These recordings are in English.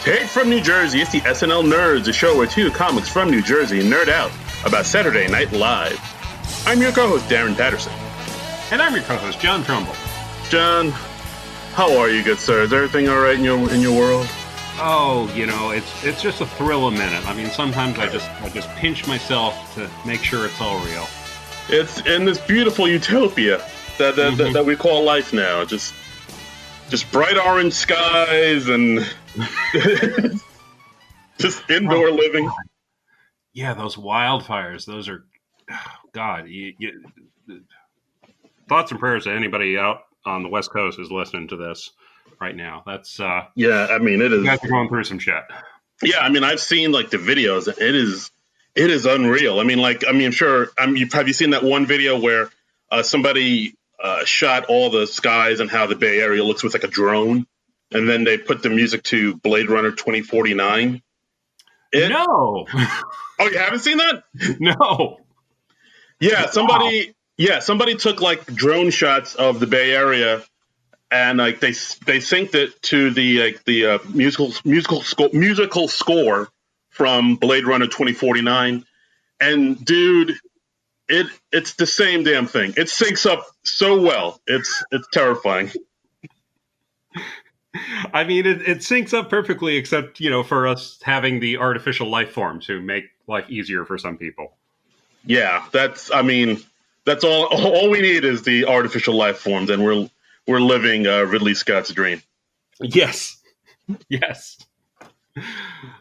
Straight from New Jersey, it's the SNL Nerds, a show where two comics from New Jersey nerd out about Saturday Night Live. I'm your co-host, Darren Patterson. And I'm your co-host, John Trumbull. John, how are you, good sir? Is everything all right in your world? Oh, it's just a thrill a minute. I mean, sometimes I just pinch myself to make sure it's all real. It's in this beautiful utopia that we call life now. Just bright orange skies and just indoor living. Yeah, those wildfires. Those are, God. Thoughts and prayers to anybody out on the West Coast is listening to this right now. That's yeah. I mean, it is. You guys are going through some shit. Yeah, I mean, I've seen like the videos. It is unreal. Have you seen that one video where somebody shot all the skies and how the Bay Area looks with like a drone, and then they put the music to Blade Runner 2049? No. Oh, you haven't seen that? No. Yeah, somebody took like drone shots of the Bay Area, and like they synced it to the musical score from Blade Runner 2049, and dude, it's the same damn thing. It syncs up so well. It's terrifying. I mean, it syncs up perfectly, except for us having the artificial life forms who make life easier for some people. Yeah, that's all. All we need is the artificial life forms, and we're living Ridley Scott's dream. Yes.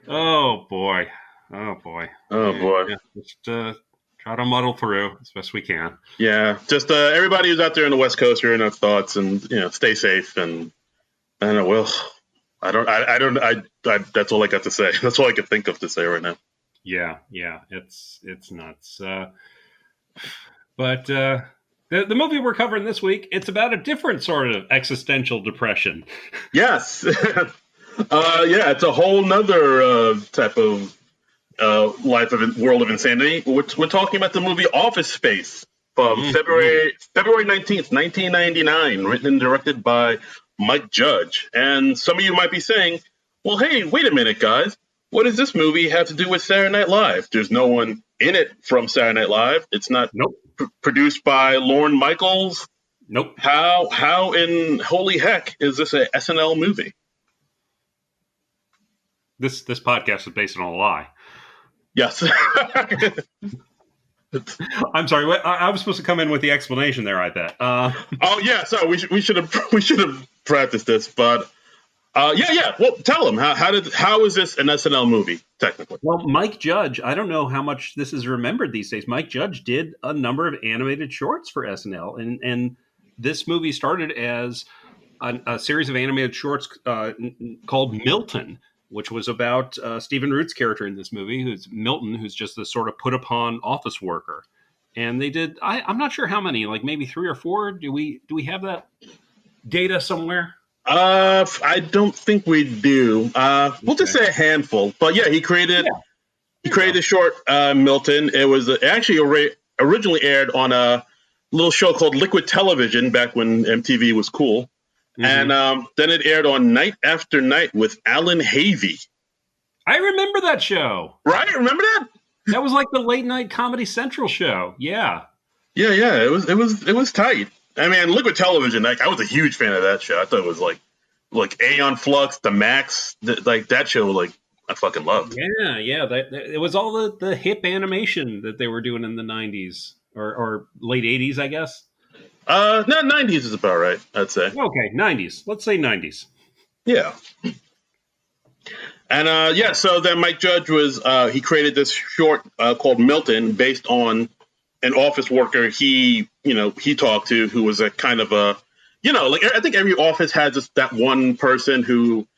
Oh boy. Yeah, just try to muddle through as best we can. Yeah, just everybody who's out there in the West Coast, you're in our thoughts, and stay safe. And I don't know. Well, I don't. That's all I got to say. That's all I could think of to say right now. Yeah, it's nuts. But the movie we're covering this week, it's about a different sort of existential depression. Yes. Yeah, it's a whole nother type of world of insanity. We're talking about the movie Office Space from February 19th, 1999, written and directed by Mike Judge. And some of you might be saying, well, hey, wait a minute, guys. What does this movie have to do with Saturday Night Live? There's no one in it from Saturday Night Live. It's not produced by Lorne Michaels. Nope. How in holy heck is this a SNL movie? This podcast is based on a lie. Yes. I'm sorry. I was supposed to come in with the explanation there, I bet. Oh yeah. So we should have practiced this, but yeah. Well, tell them how is this an SNL movie technically? Well, Mike Judge, I don't know how much this is remembered these days. Mike Judge did a number of animated shorts for SNL, and this movie started as a series of animated shorts called Milton, which was about Stephen Root's character in this movie, who's Milton, who's just this sort of put upon office worker. And they did, I'm not sure how many, like maybe 3 or 4. Do we have that data somewhere? I don't think we do. We'll just say a handful. But yeah, he created a short Milton. It was actually originally aired on a little show called Liquid Television back when MTV was cool. And then it aired on Night After Night with Alan Havey. I remember that show. Right? Remember that? That was like the late night Comedy Central show. Yeah. Yeah. It was tight. I mean, Liquid Television. Like, I was a huge fan of that show. I thought it was like Aeon Flux, The Max. Like that show. Like I fucking loved. Yeah. It was all the hip animation that they were doing in the 90s or late 80s, I guess. No, 90s is about right, I'd say. Okay, 90s. Let's say 90s. Yeah. And so then Mike Judge he created this short called Milton based on an office worker he talked to who was a kind of a, like I think every office has that one person who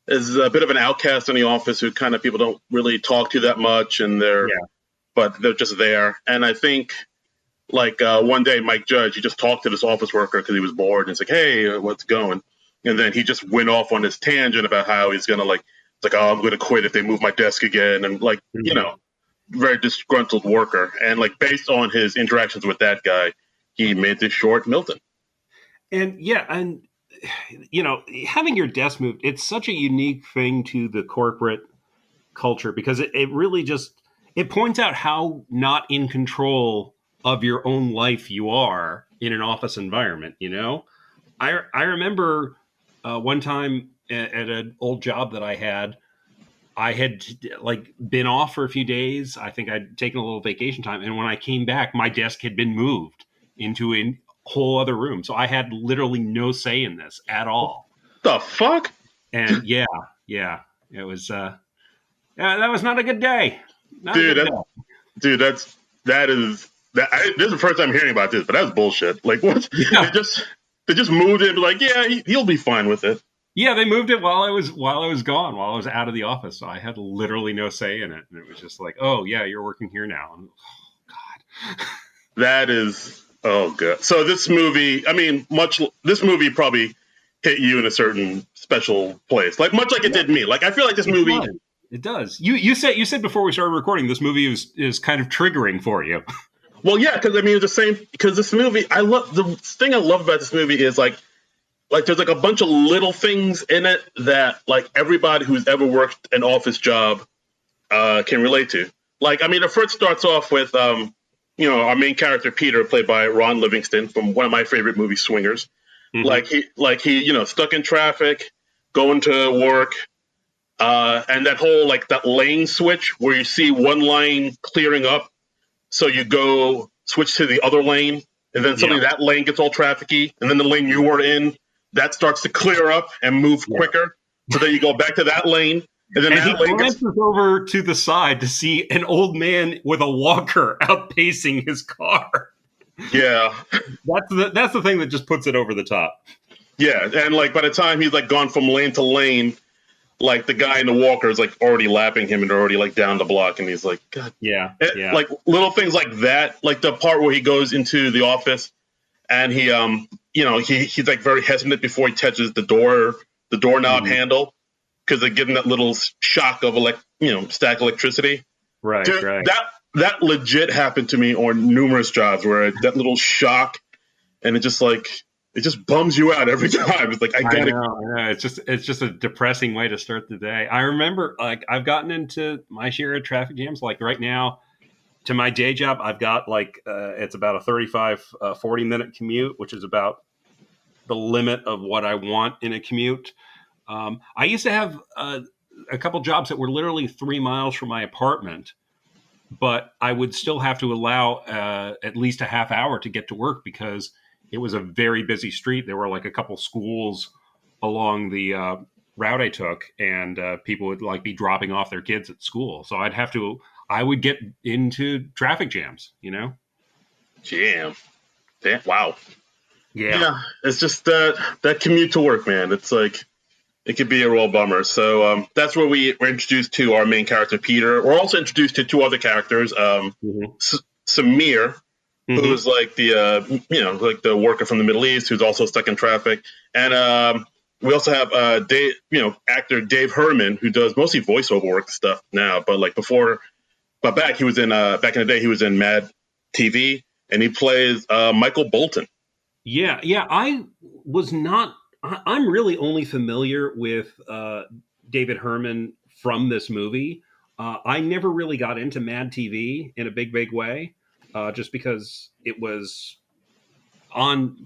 is a bit of an outcast in the office who kind of people don't really talk to that much, and but they're just there. And I think one day Mike Judge, he just talked to this office worker because he was bored, and it's like, hey, what's going? And then he just went off on this tangent about how he's gonna I'm gonna quit if they move my desk again, and very disgruntled worker. And based on his interactions with that guy, he made this short Milton. And having your desk moved, it's such a unique thing to the corporate culture because it really just it points out how not in control of your own life you are in an office environment. I remember one time at an old job that I had like been off for a few days. I think I'd taken a little vacation time, and when I came back, my desk had been moved into a whole other room, so I had literally no say in this at all. The fuck? And yeah, it was. That was not a good day. Not a Dude, good day. Dude, this is the first time hearing about this, but that's bullshit. Like, what? Yeah. They just moved it. Like, yeah, he'll be fine with it. Yeah, they moved it while I was gone, while I was out of the office. So I had literally no say in it, and it was just like, oh yeah, you're working here now. And, oh God, That is good. So this movie, I mean, this movie probably hit you in a certain special place, like much like it did me. Like I feel like this movie. It does. You said before we started recording, this movie is kind of triggering for you. Well, yeah, because I mean, it's the same. Because this movie, the thing I love about this movie is like there's like a bunch of little things in it that like everybody who's ever worked an office job can relate to. Like, I mean, it first starts off with our main character Peter, played by Ron Livingston from one of my favorite movies, Swingers. Mm-hmm. Like he stuck in traffic, going to work. And that whole like that lane switch where you see one lane clearing up, so you go switch to the other lane, and then suddenly that lane gets all trafficy, and then the lane you were in that starts to clear up and move quicker. So then you go back to that lane, and then that lane glances over to the side to see an old man with a walker outpacing his car. Yeah, that's the thing that just puts it over the top. Yeah, and like by the time he's like gone from lane to lane, like the guy in the walker is like already lapping him and already like down the block, and he's like, God. Yeah. Like little things like that, like the part where he goes into the office and he he's like very hesitant before he touches the doorknob handle because they're getting that little shock of static electricity. Right. Dude, right. That legit happened to me on numerous jobs where that little shock, and it just bums you out every time. It's like I know. It's just a depressing way to start the day. I remember like I've gotten into my share of traffic jams. Like right now to my day job, I've got like it's about a 35, 40 minute commute, which is about the limit of what I want in a commute. I used to have a couple jobs that were literally 3 miles from my apartment, but I would still have to allow at least a half hour to get to work because it was a very busy street. There were like a couple schools along the route I took, and people would like be dropping off their kids at school. So I would get into traffic jams, Jam. Wow. Yeah. It's just that commute to work, man. It's like, it could be a real bummer. So that's where we're introduced to our main character, Peter. We're also introduced to two other characters, Samir, who's like the worker from the Middle East, who's also stuck in traffic. And we also have actor Dave Herman, who does mostly voiceover work stuff now. But back in the day, he was in Mad TV, and he plays Michael Bolton. Yeah. I'm really only familiar with David Herman from this movie. I never really got into Mad TV in a big way, just because it was on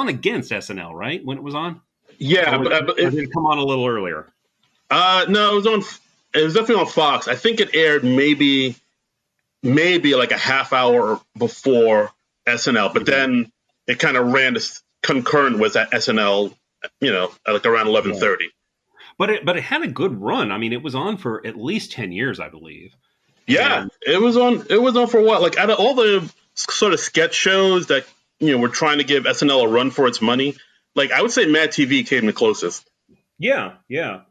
against SNL, right? When it was on? Yeah, but it did come on a little earlier. No, it was definitely on Fox. I think it aired maybe like a half hour before SNL, but then it kind of ran concurrent with that SNL, at like around 11:30. But it had a good run. I mean, it was on for at least 10 years, I believe. Yeah, it was on for a while. Like out of all the sort of sketch shows that were trying to give SNL a run for its money, like I would say Mad TV came the closest. Yeah.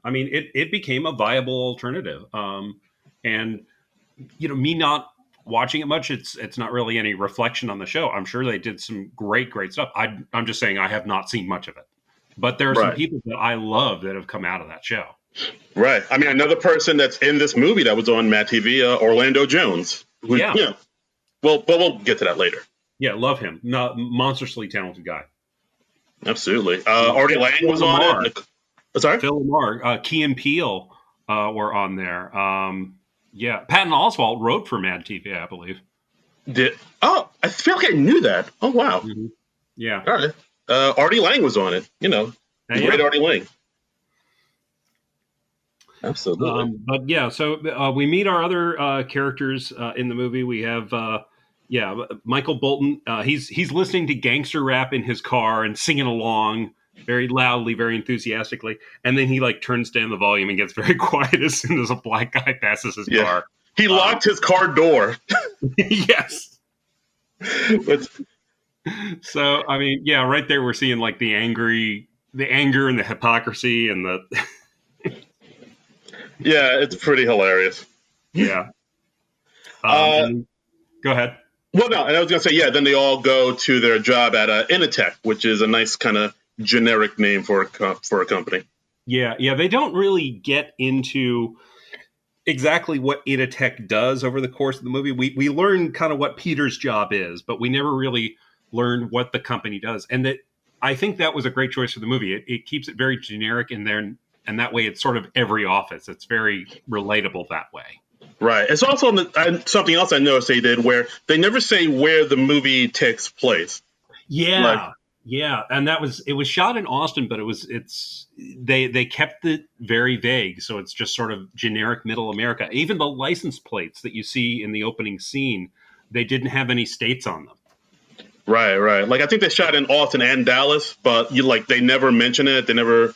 I mean, it became a viable alternative. And me not watching it much, it's not really any reflection on the show. I'm sure they did some great stuff. I'm just saying I have not seen much of it. But there are some people that I love that have come out of that show. Right. I mean, another person that's in this movie that was on Mad TV, Orlando Jones. Well, we'll get to that later. Yeah, love him. Not monstrously talented guy. Absolutely. Artie Lang Phil was on Lamar, it. Sorry? Phil Lamar, Key and Peele were on there. Yeah, Patton Oswalt wrote for Mad TV, I believe. I feel like I knew that. Oh, wow. Mm-hmm. Yeah. All right. Artie Lang was on it. The great Yeah. Artie Lang. Absolutely. But yeah, so we meet our other characters in the movie. We have, Michael Bolton. He's listening to gangster rap in his car and singing along very loudly, very enthusiastically. And then he like turns down the volume and gets very quiet as soon as a black guy passes his car. He locked his car door. Yes. So, I mean, yeah, right there we're seeing like the anger and the hypocrisy and the. Yeah, it's pretty hilarious. Yeah. Go ahead. Well, no, and I was going to say, then they all go to their job at Initech, which is a nice kind of generic name for a company. Yeah, they don't really get into exactly what Initech does over the course of the movie. We learn kind of what Peter's job is, but we never really learn what the company does. And I think that was a great choice for the movie. It keeps it very generic in there, and that way it's sort of every office. It's very relatable that way. Right. It's also something else I noticed they did where they never say where the movie takes place. Yeah. And it was shot in Austin, but they kept it very vague. So it's just sort of generic middle America. Even the license plates that you see in the opening scene, they didn't have any states on them. Right. Like I think they shot in Austin and Dallas, but they never mention it. They never.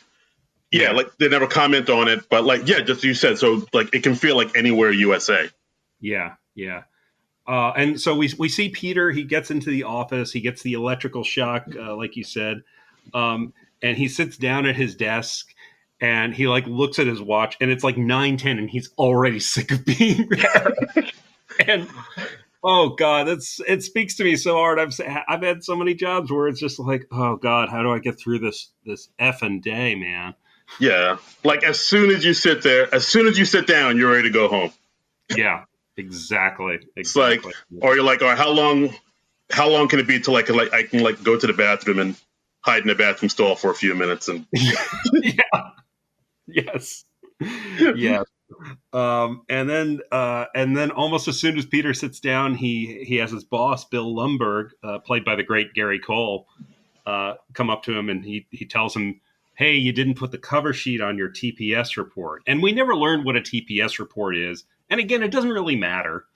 Yeah, like they never comment on it, but just you said, so like it can feel like anywhere USA. Yeah. And so we see Peter. He gets into the office. He gets the electrical shock, like you said, and he sits down at his desk and he like looks at his watch, and it's like 9:10, and he's already sick of being there. And oh God, it speaks to me so hard. I've had so many jobs where it's just like, oh God, how do I get through this effing day, man? Yeah, like as soon as you sit down, you're ready to go home. Yeah, exactly. It's like, or you're like, all right, how long can it be till I can go to the bathroom and hide in the bathroom stall for a few minutes and. Yeah. Yes. Yeah. And then almost as soon as Peter sits down, he has his boss, Bill Lumberg, played by the great Gary Cole, come up to him, and he tells him, hey, you didn't put the cover sheet on your TPS report. And we never learned what a TPS report is. And again, it doesn't really matter.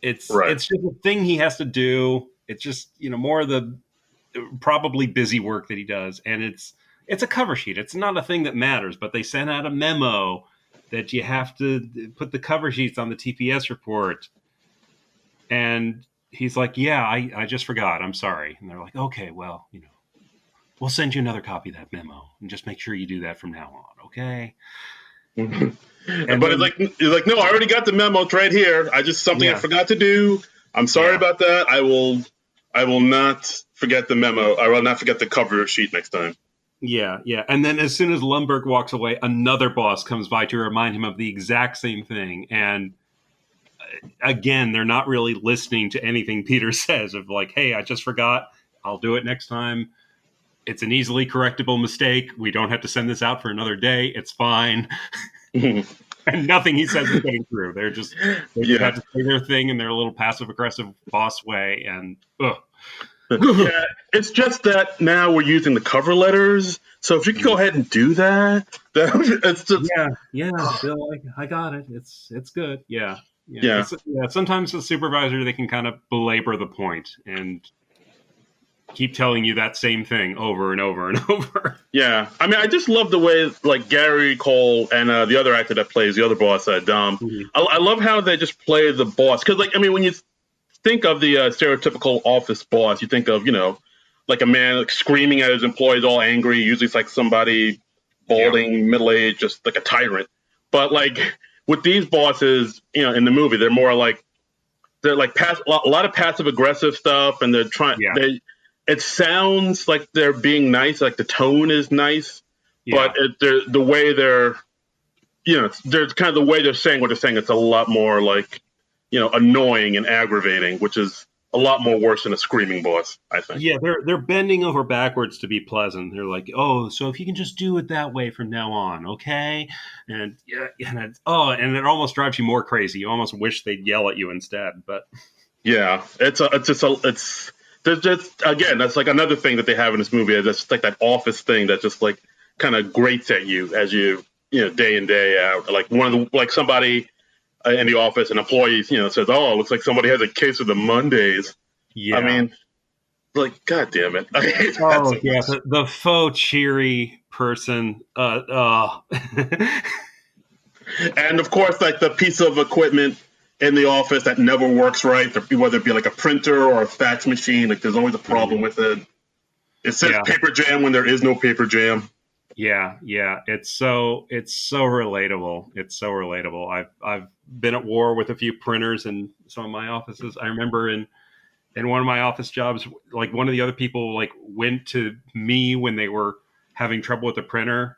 It's just a thing he has to do. It's just, more of the probably busy work that he does. And it's a cover sheet. It's not a thing that matters, but they sent out a memo that you have to put the cover sheets on the TPS report. And he's like, yeah, I just forgot. I'm sorry. And they're like, okay, well, we'll send you another copy of that memo, and just make sure you do that from now on, okay? But it's like, no, I already got the memo. It's right here. I forgot to do. I'm sorry about that. I will not forget the memo. I will not forget the cover sheet next time. Yeah. And then as soon as Lumberg walks away, another boss comes by to remind him of the exact same thing. And again, they're not really listening to anything Peter says of like, hey, I just forgot. I'll do it next time. It's an easily correctable mistake. We don't have to send this out for another day. It's fine. And nothing he says is getting through. They just have to say their thing in their little passive-aggressive boss way. And yeah, it's just that now we're using the cover letters. So if you could go ahead and do that, it's just Bill, I got it. It's good. Yeah. Sometimes the supervisor, they can kind of belabor the point and keep telling you that same thing over and over and over. Yeah. I mean, I just love the way like Gary Cole and the other actor that plays the other boss, Dom. Mm-hmm. I love how they just play the boss. Because, when you think of the stereotypical office boss, you think of, like a man screaming at his employees, all angry. Usually it's like somebody balding, middle-aged, just like a tyrant. But with these bosses, in the movie, they're more like, a lot of passive-aggressive stuff, and they're trying... Yeah. It sounds like they're being nice, like the tone is nice, but the way they're, there's kind of the way they're saying what they're saying. It's a lot more like, annoying and aggravating, which is a lot more worse than a screaming boss, I think. Yeah, they're bending over backwards to be pleasant. They're like, oh, so if you can just do it that way from now on, okay? And yeah, and it almost drives you more crazy. You almost wish they'd yell at you instead. But Yeah, it's there's just again that's like another thing that they have in this movie. That's like that office thing that just like kind of grates at you as day in day out. Like one of the like somebody in the office, an employee says, "Oh, it looks like somebody has a case of the Mondays." I yeah. mean, like, God damn it! I hate that Oh so yeah, much. the faux cheery person. And of course, like the piece of equipment in the office that never works right, whether it be like a printer or a fax machine, like there's always a problem with it. It says Yeah. paper jam when there is no paper jam. Yeah. It's so relatable. It's so relatable. I've been at war with a few printers in some of my offices. I remember in one of my office jobs, like one of the other people like went to me when they were having trouble with the printer,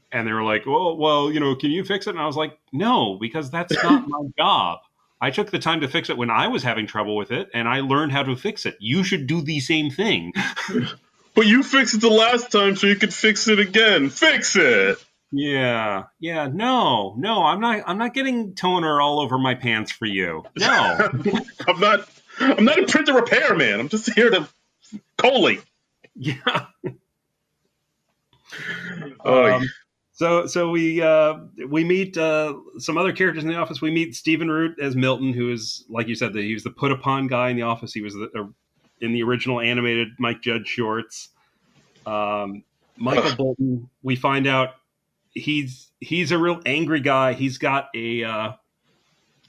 and they were like, well, can you fix it? And I was like, no, because that's not my job. I took the time to fix it when I was having trouble with it, and I learned how to fix it. You should do the same thing. But you fixed it the last time, so you could fix it again. Fix it. Yeah. No, I'm not getting toner all over my pants for you. No. I'm not. I'm not a printer repairman. I'm just here to collate. Yeah. Oh, So we meet some other characters in the office. We meet Stephen Root as Milton, who is, like you said, he was the put upon guy in the office. He was in the original animated Mike Judge shorts. Michael Bolton, we find out he's a real angry guy. He's got a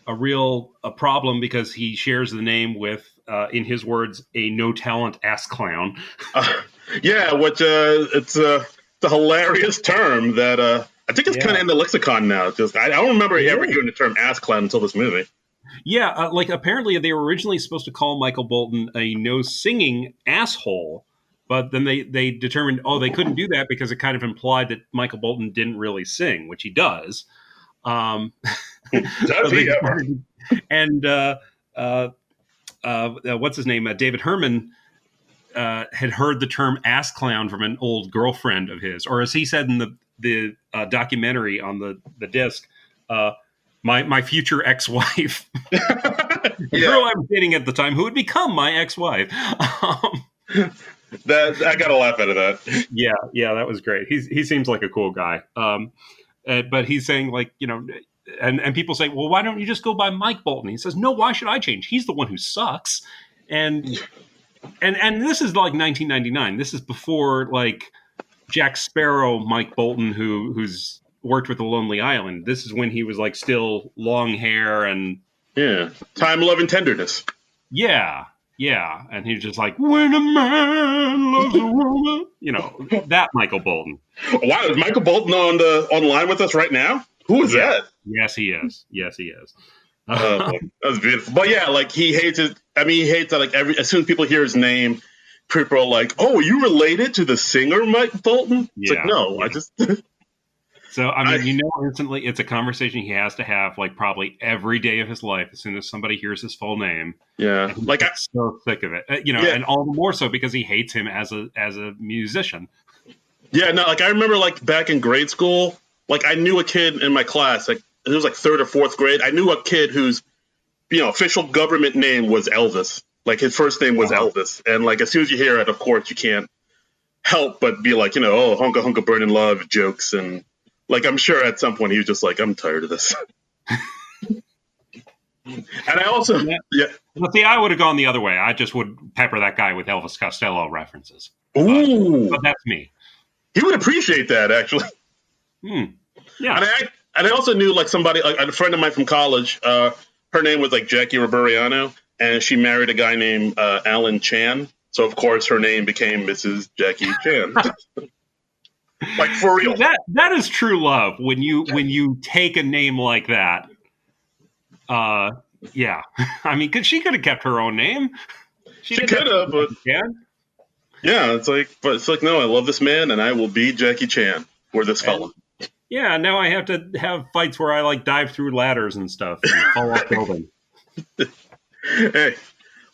real problem because he shares the name with, in his words, a no talent ass clown. yeah, which it's a hilarious term that I think it's kind of in the lexicon now. Just I don't remember ever hearing the term ass clown until this movie. Yeah, like apparently they were originally supposed to call Michael Bolton a no singing asshole, but then they determined, they couldn't do that because it kind of implied that Michael Bolton didn't really sing, which he does. Does he ever? And what's his name? David Herman had heard the term ass clown from an old girlfriend of his, or as he said in the documentary on the disc, my future ex-wife. The girl I was dating at the time, who would become my ex-wife. That I got a laugh out of that. Yeah, that was great. He seems like a cool guy. But he's saying, like, and people say, well, why don't you just go by Mike Bolton? He says, no, why should I change? He's the one who sucks. And this is like 1999. This is before like Jack Sparrow, Mike Bolton, who's worked with the Lonely Island. This is when he was like still long hair and time, love, and tenderness. Yeah, and he's just like, when a man loves a woman, that Michael Bolton. Wow, is Michael Bolton online with us right now? Who is that? Yes, he is. That was beautiful. But yeah, like he hates it. I mean, he hates that. Like as soon as people hear his name, people are like, "Oh, are you related to the singer Mike Bolton?" It's like, no, I just. So I mean, instantly, it's a conversation he has to have, like probably every day of his life. As soon as somebody hears his full name, like I'm so sick of it, and all the more so because he hates him as a musician. Yeah, no, like I remember, like back in grade school, like I knew a kid in my class, like it was like third or fourth grade. I knew a kid whose, official government name was Elvis. Like his first name was Elvis, and like as soon as you hear it, of course you can't help but be like, oh, hunka hunka burning love jokes, and like I'm sure at some point he was just like, I'm tired of this. And I also, Well, see, I would have gone the other way. I just would pepper that guy with Elvis Costello references. Ooh, but that's me. He would appreciate that, actually. Yeah. And I also knew like somebody, like a friend of mine from college. Her name was like Jackie Riberiano, and she married a guy named Alan Chan. So of course her name became Mrs. Jackie Chan. Like for real. That is true love when you take a name like that. Yeah. I mean, she could have kept her own name. She could have, but yeah, it's like no, I love this man, and I will be Jackie Chan for this fella. Yeah, now I have to have fights where I like dive through ladders and stuff and fall off building. Hey,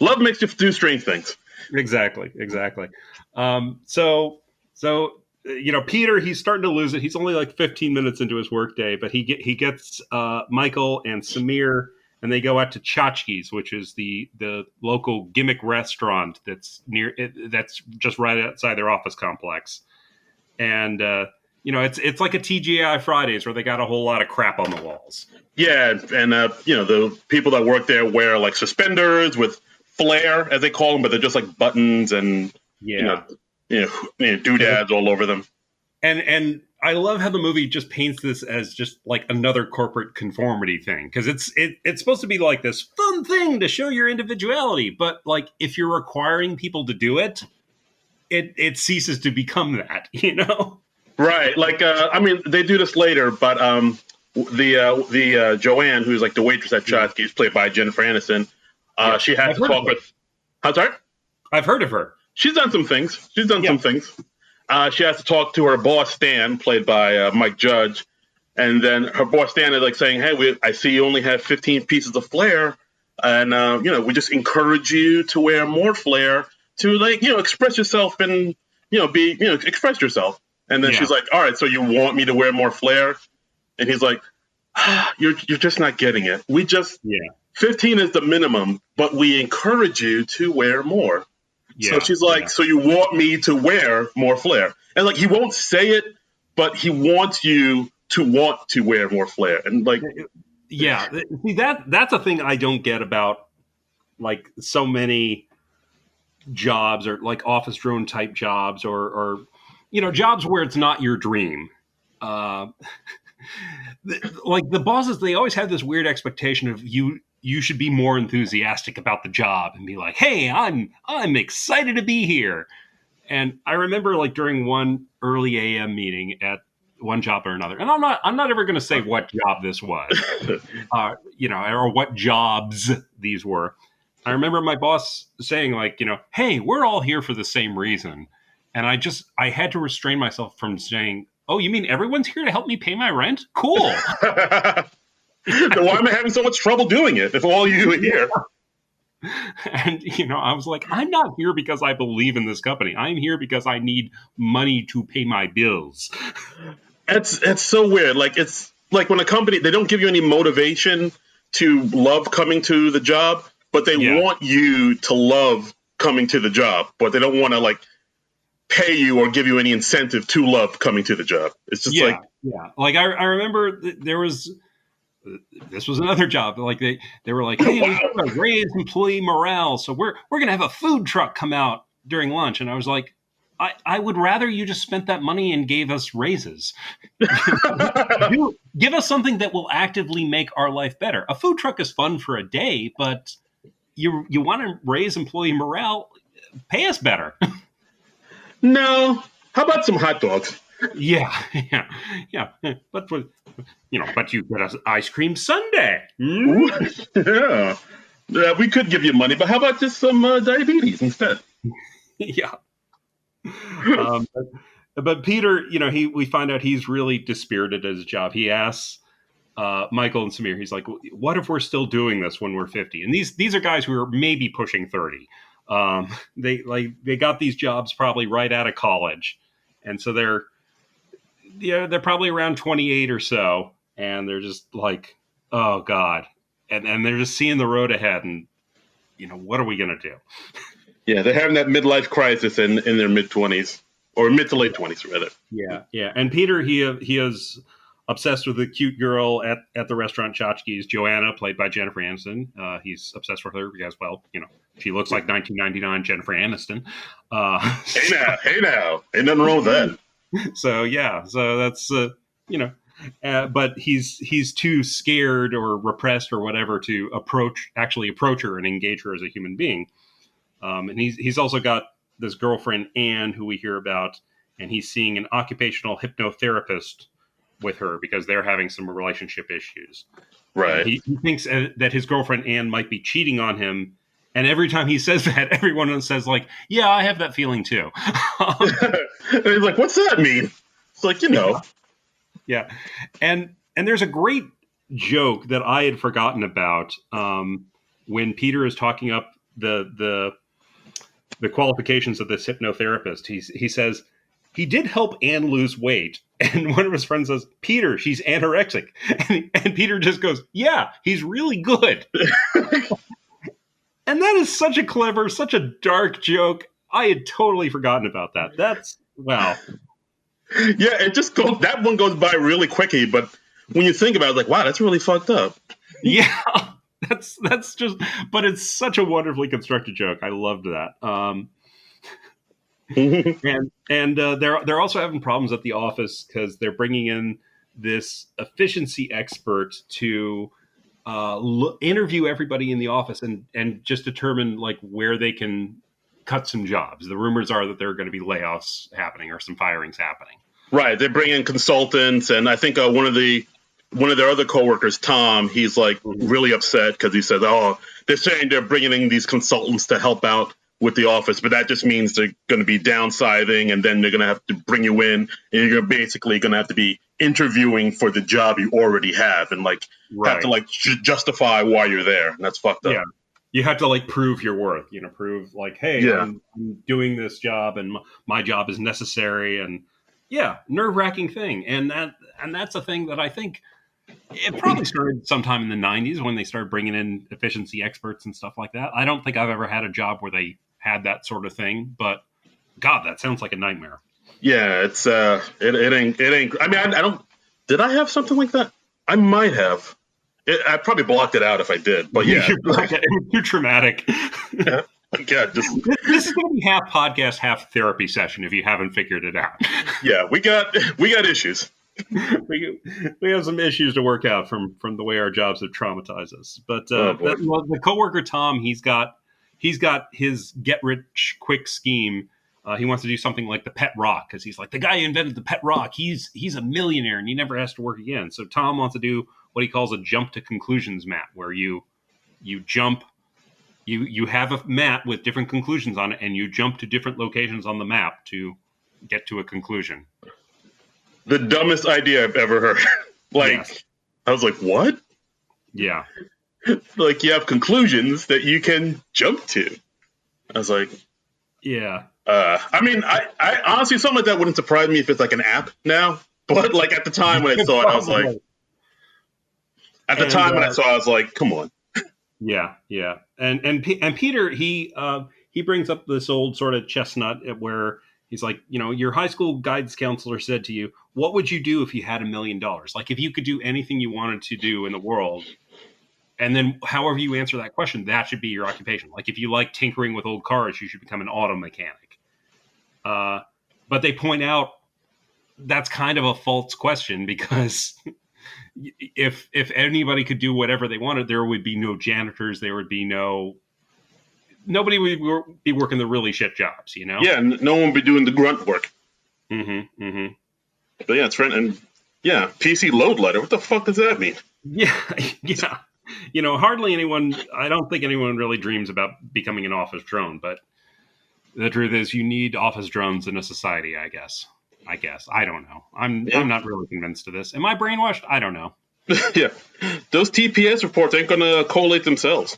Love makes you do strange things. Exactly. Peter, he's starting to lose it. He's only like 15 minutes into his workday, but he gets Michael and Samir, and they go out to Chachki's, which is the local gimmick restaurant that's just right outside their office complex. And it's like a TGI Fridays where they got a whole lot of crap on the walls. Yeah, and the people that work there wear like suspenders with flair, as they call them, but they're just like buttons and doodads all over them. And I love how the movie just paints this as just like another corporate conformity thing, because it's supposed to be like this fun thing to show your individuality, but like if you're requiring people to do it, it ceases to become that, Right. Like they do this later, but the Joanne, who's like the waitress at Chotki's, played by Jennifer Aniston, she has to talk with. I'm sorry? I've heard of her. She's done some things. Some things. She has to talk to her boss, Stan, played by Mike Judge. And then her boss, Stan, is like saying, hey, I see you only have 15 pieces of flair. And, we just encourage you to wear more flair to, like, express yourself and, express yourself. And then she's like, all right, so you want me to wear more flair? And he's like, you're just not getting it. 15 is the minimum, but we encourage you to wear more. So she's like, so you want me to wear more flair? And like, he won't say it, but he wants you to want to wear more flair. And like, see, that's a thing I don't get about like so many jobs or like office drone type jobs or jobs where it's not your dream. Like the bosses, they always have this weird expectation of you should be more enthusiastic about the job and be like, hey, I'm excited to be here. And I remember like during one early AM meeting at one job or another, and I'm not ever going to say what job this was, or what jobs these were. I remember my boss saying like, hey, we're all here for the same reason. And I had to restrain myself from saying, oh, you mean everyone's here to help me pay my rent? Cool. Then why am I having so much trouble doing it if all you are here? And, I was like, I'm not here because I believe in this company. I'm here because I need money to pay my bills. It's so weird. Like, it's like when a company, they don't give you any motivation to love coming to the job, but they want you to love coming to the job, but they don't want to like pay you or give you any incentive to love coming to the job. It's just Like I remember this was another job. Like they were like, hey, we want to raise employee morale, so we're gonna have a food truck come out during lunch. And I was like, I would rather you just spent that money and gave us raises. Give us something that will actively make our life better. A food truck is fun for a day, but you want to raise employee morale, pay us better. No. How about some hot dogs? Yeah. But but you get us ice cream sundae. Yeah, we could give you money, but how about just some diabetes instead? Yeah. But Peter, we find out he's really dispirited at his job. He asks Michael and Samir, he's like, what if we're still doing this when we're 50? And these are guys who are maybe pushing 30. They got these jobs probably right out of college. And so they're probably around 28 or so. And they're just like, oh God. And they're just seeing the road ahead and, what are we going to do? Yeah, they're having that midlife crisis in their mid-20s or mid to late 20s, rather. Yeah. And Peter, he is obsessed with a cute girl at the restaurant Chotchki's, Joanna, played by Jennifer Aniston. He's obsessed with her because, she looks like 1999 Jennifer Aniston. Hey now. Ain't nothing wrong with that. So that's, but he's too scared or repressed or whatever to approach her and engage her as a human being. And he's also got this girlfriend, Anne, who we hear about, and he's seeing an occupational hypnotherapist with her because they're having some relationship issues. Right. He thinks that his girlfriend, Anne, might be cheating on him. And every time he says that, everyone says like, yeah, I have that feeling too. And he's like, what's that mean? It's like, Yeah. And there's a great joke that I had forgotten about when Peter is talking up the qualifications of this hypnotherapist. He says he did help Anne lose weight, and one of his friends says, "Peter, she's anorexic," and Peter just goes, "Yeah, he's really good." And that is such a clever, such a dark joke. I had totally forgotten about that. That's wow. Yeah, that one goes by really quickly, but when you think about it, like, wow, that's really fucked up. Yeah, that's just, but it's such a wonderfully constructed joke. I loved that. And they're also having problems at the office because they're bringing in this efficiency expert to interview everybody in the office and just determine like where they can cut some jobs. The rumors are that there are going to be layoffs happening or some firings happening. Right, they bring in consultants, and I think one of their other coworkers, Tom, he's like really upset because he says, "Oh, they're saying they're bringing in these consultants to help out with the office, but that just means they're going to be downsizing, and then they're going to have to bring you in, and you're basically going to have to be interviewing for the job you already have, and like have to like justify why you're there, and that's fucked up." Yeah, you have to like prove your worth, prove like, hey, I'm doing this job, and my job is necessary, and nerve-wracking thing, and that's a thing that I think it probably started sometime in the 90s when they started bringing in efficiency experts and stuff like that. I don't think I've ever had a job where they had that sort of thing, but God, that sounds like a nightmare. Yeah, it's it ain't. I mean, I don't. Did I have something like that? I might have. I probably blocked it out if I did, but yeah, it was too traumatic. Yeah, this is going to be half podcast, half therapy session if you haven't figured it out. Yeah, we got issues. we have some issues to work out from the way our jobs have traumatized us. But the coworker Tom, he's got his get rich quick scheme. He wants to do something like the pet rock because he's like, the guy who invented the pet rock. He's a millionaire and he never has to work again. So Tom wants to do what he calls a jump to conclusions map, where you jump. You have a map with different conclusions on it, and you jump to different locations on the map to get to a conclusion. The dumbest idea I've ever heard. Yes. I was like, what? Yeah. Like, you have conclusions that you can jump to. I was like, yeah. I mean, I honestly, something like that wouldn't surprise me if it's like an app now. But like at the time when I saw it, I was like, I was like, come on. Yeah. And Peter, he brings up this old sort of chestnut where he's like, your high school guidance counselor said to you, what would you do if you had $1 million? Like, if you could do anything you wanted to do in the world, and then however you answer that question, that should be your occupation. Like, if you like tinkering with old cars, you should become an auto mechanic. But they point out that's kind of a false question because if anybody could do whatever they wanted, there would be no janitors. There would be nobody would be working the really shit jobs, Yeah, no one would be doing the grunt work. Mm-hmm. But yeah, Trent, and yeah, PC load letter. What the fuck does that mean? Yeah. Hardly anyone. I don't think anyone really dreams about becoming an office drone. But the truth is, you need office drones in a society. I guess. I don't know. I'm not really convinced of this. Am I brainwashed? I don't know. Yeah, those TPS reports ain't gonna collate themselves.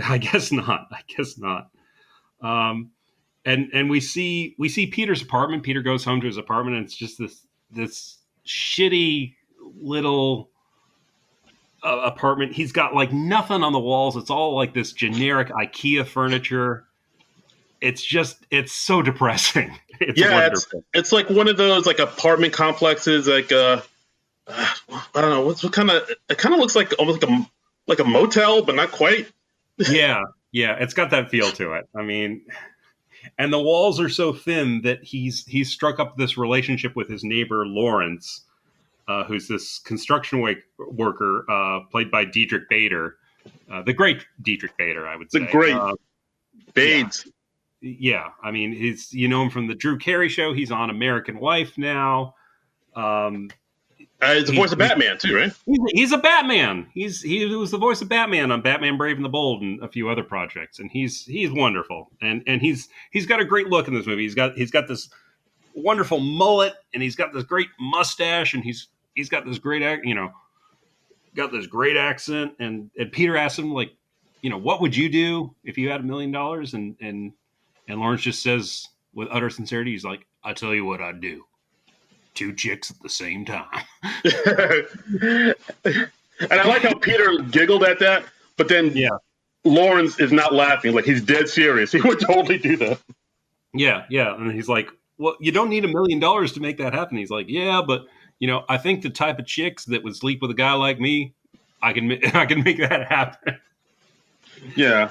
I guess not. And we see Peter's apartment. Peter goes home to his apartment, and it's just this shitty little apartment. He's got like nothing on the walls. It's all like this generic IKEA furniture. It's so depressing. It's like one of those like apartment complexes, like I don't know what kind of. It kind of looks like almost like a motel, but not quite. Yeah, it's got that feel to it. I mean, and the walls are so thin that he's struck up this relationship with his neighbor Lawrence, who's this construction worker played by Diedrich Bader, the great Diedrich Bader, I would say. The great Bades. Yeah, I mean, you know him from the Drew Carey Show. He's on American Wife now. He's the voice of Batman too, right? He's a Batman. He was the voice of Batman on Batman Brave and the Bold and a few other projects, and he's wonderful. And he's got a great look in this movie. He's got this wonderful mullet, and he's got this great mustache, and he's got this great accent. And Peter asks him like, what would you do if you had $1 million? And Lawrence just says with utter sincerity, he's like, I tell you what I'd do. 2 chicks at the same time. And I like how Peter giggled at that, but then Yeah. Lawrence is not laughing. Like, he's dead serious. He would totally do that. Yeah. And he's like, well, you don't need $1 million to make that happen. He's like, yeah, but I think the type of chicks that would sleep with a guy like me, I can make that happen. Yeah.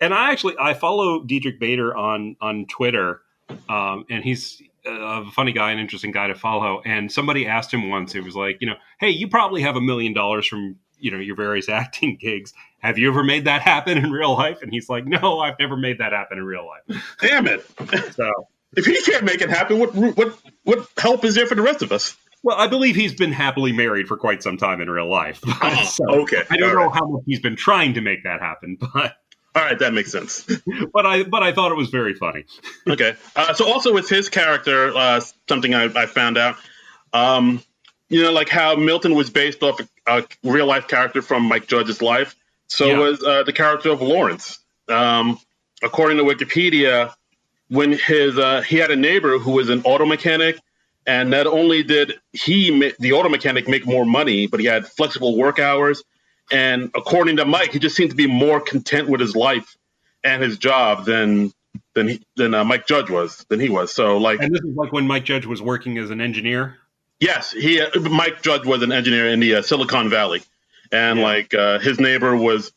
And I follow Diedrich Bader on Twitter, and he's a funny guy, an interesting guy to follow. And somebody asked him once, it was like, hey, you probably have $1 million from your various acting gigs. Have you ever made that happen in real life? And he's like, no, I've never made that happen in real life. Damn it! So if he can't make it happen, what help is there for the rest of us? Well, I believe he's been happily married for quite some time in real life. So Okay. I don't know how much he's been trying to make that happen, but all right, that makes sense. but I thought it was very funny. Okay. So also with his character, something I found out, like how Milton was based off a real life character from Mike Judge's life. So was the character of Lawrence. According to Wikipedia, when he had a neighbor who was an auto mechanic, and not only did the auto mechanic make more money, but he had flexible work hours. And according to Mike, he just seemed to be more content with his life and his job than Mike Judge was, than he was. So and this is like when Mike Judge was working as an engineer. Yes, Mike Judge was an engineer in the Silicon Valley, and his neighbor was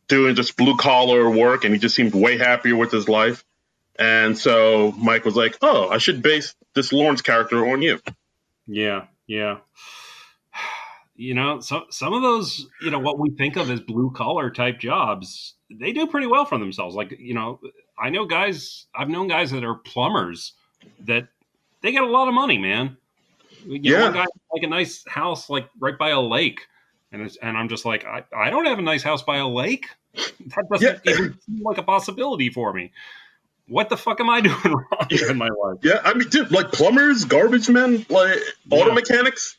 doing just blue collar work, and he just seemed way happier with his life. And so Mike was like, "Oh, I should base this Lawrence character on you." Yeah. Some of those, what we think of as blue collar type jobs, they do pretty well for themselves. Like, I've known guys that are plumbers that they get a lot of money, man. One guy like a nice house like right by a lake, and I'm just like, I don't have a nice house by a lake. That doesn't even seem like a possibility for me. What the fuck am I doing wrong in my life? Yeah, I mean, dude, like plumbers, garbage men, like auto mechanics,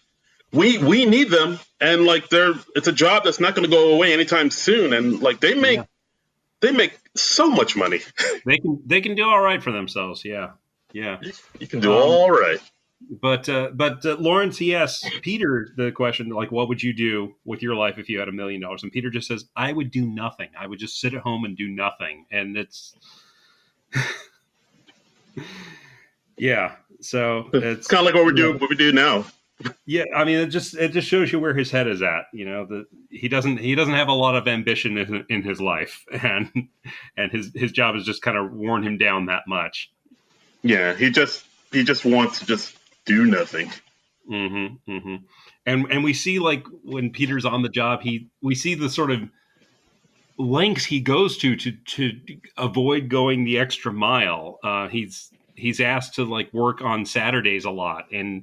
we need them, and it's a job that's not going to go away anytime soon, and like they make so much money. They can do all right for themselves. Yeah. You can do all right. But Lawrence, he asks Peter the question, like, what would you do with your life if you had $1 million? And Peter just says, I would do nothing. I would just sit at home and do nothing. And it's, yeah. So it's kind of like what we do now. Yeah, I mean, it just shows you where his head is at. He doesn't have a lot of ambition in his life, and his job has just kind of worn him down that much. Yeah, he just wants to just do nothing. And we see, like, when Peter's on the job, we see the sort of lengths he goes to avoid going the extra mile. He's asked to like work on Saturdays a lot, and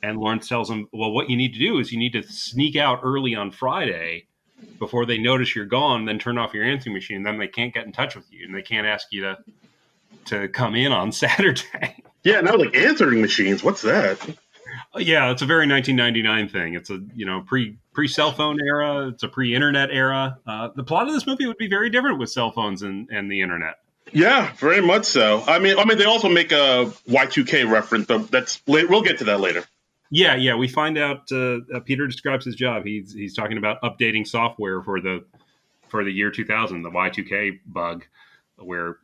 Lawrence tells him, well, what you need to do is you need to sneak out early on Friday before they notice you're gone, then turn off your answering machine. Then they can't get in touch with you, and they can't ask you to come in on Saturday. Yeah, now like answering machines. What's that? Yeah, it's a very 1999 thing. It's a pre cell phone era. It's a pre-internet era. The plot of this movie would be very different with cell phones and the internet. Yeah, very much so. I mean, they also make a Y2K reference, but we'll get to that later. Yeah. We find out Peter describes his job. He's talking about updating software for the year 2000, the Y2K bug, where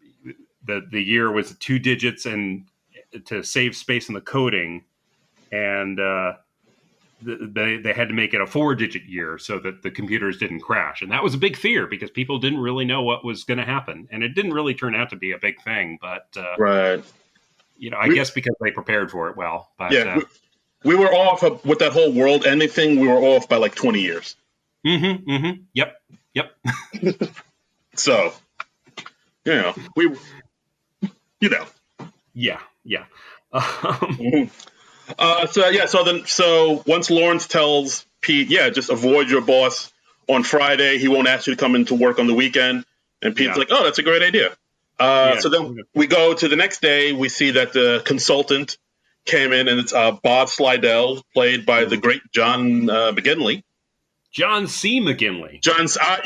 the year was 2 digits and to save space in the coding, and they had to make it a 4-digit year so that the computers didn't crash. And that was a big fear because people didn't really know what was going to happen. And it didn't really turn out to be a big thing, but right. I guess because they prepared for it well. But, yeah, we were off with that whole world ending thing. We were off by like 20 years. Yep. So, Yeah. So once Lawrence tells Pete, just avoid your boss on Friday. He won't ask you to come into work on the weekend. And Pete's like, oh, that's a great idea. So then we go to the next day. We see that the consultant came in, and it's Bob Slidell, played by the great John McGinley. John C. McGinley.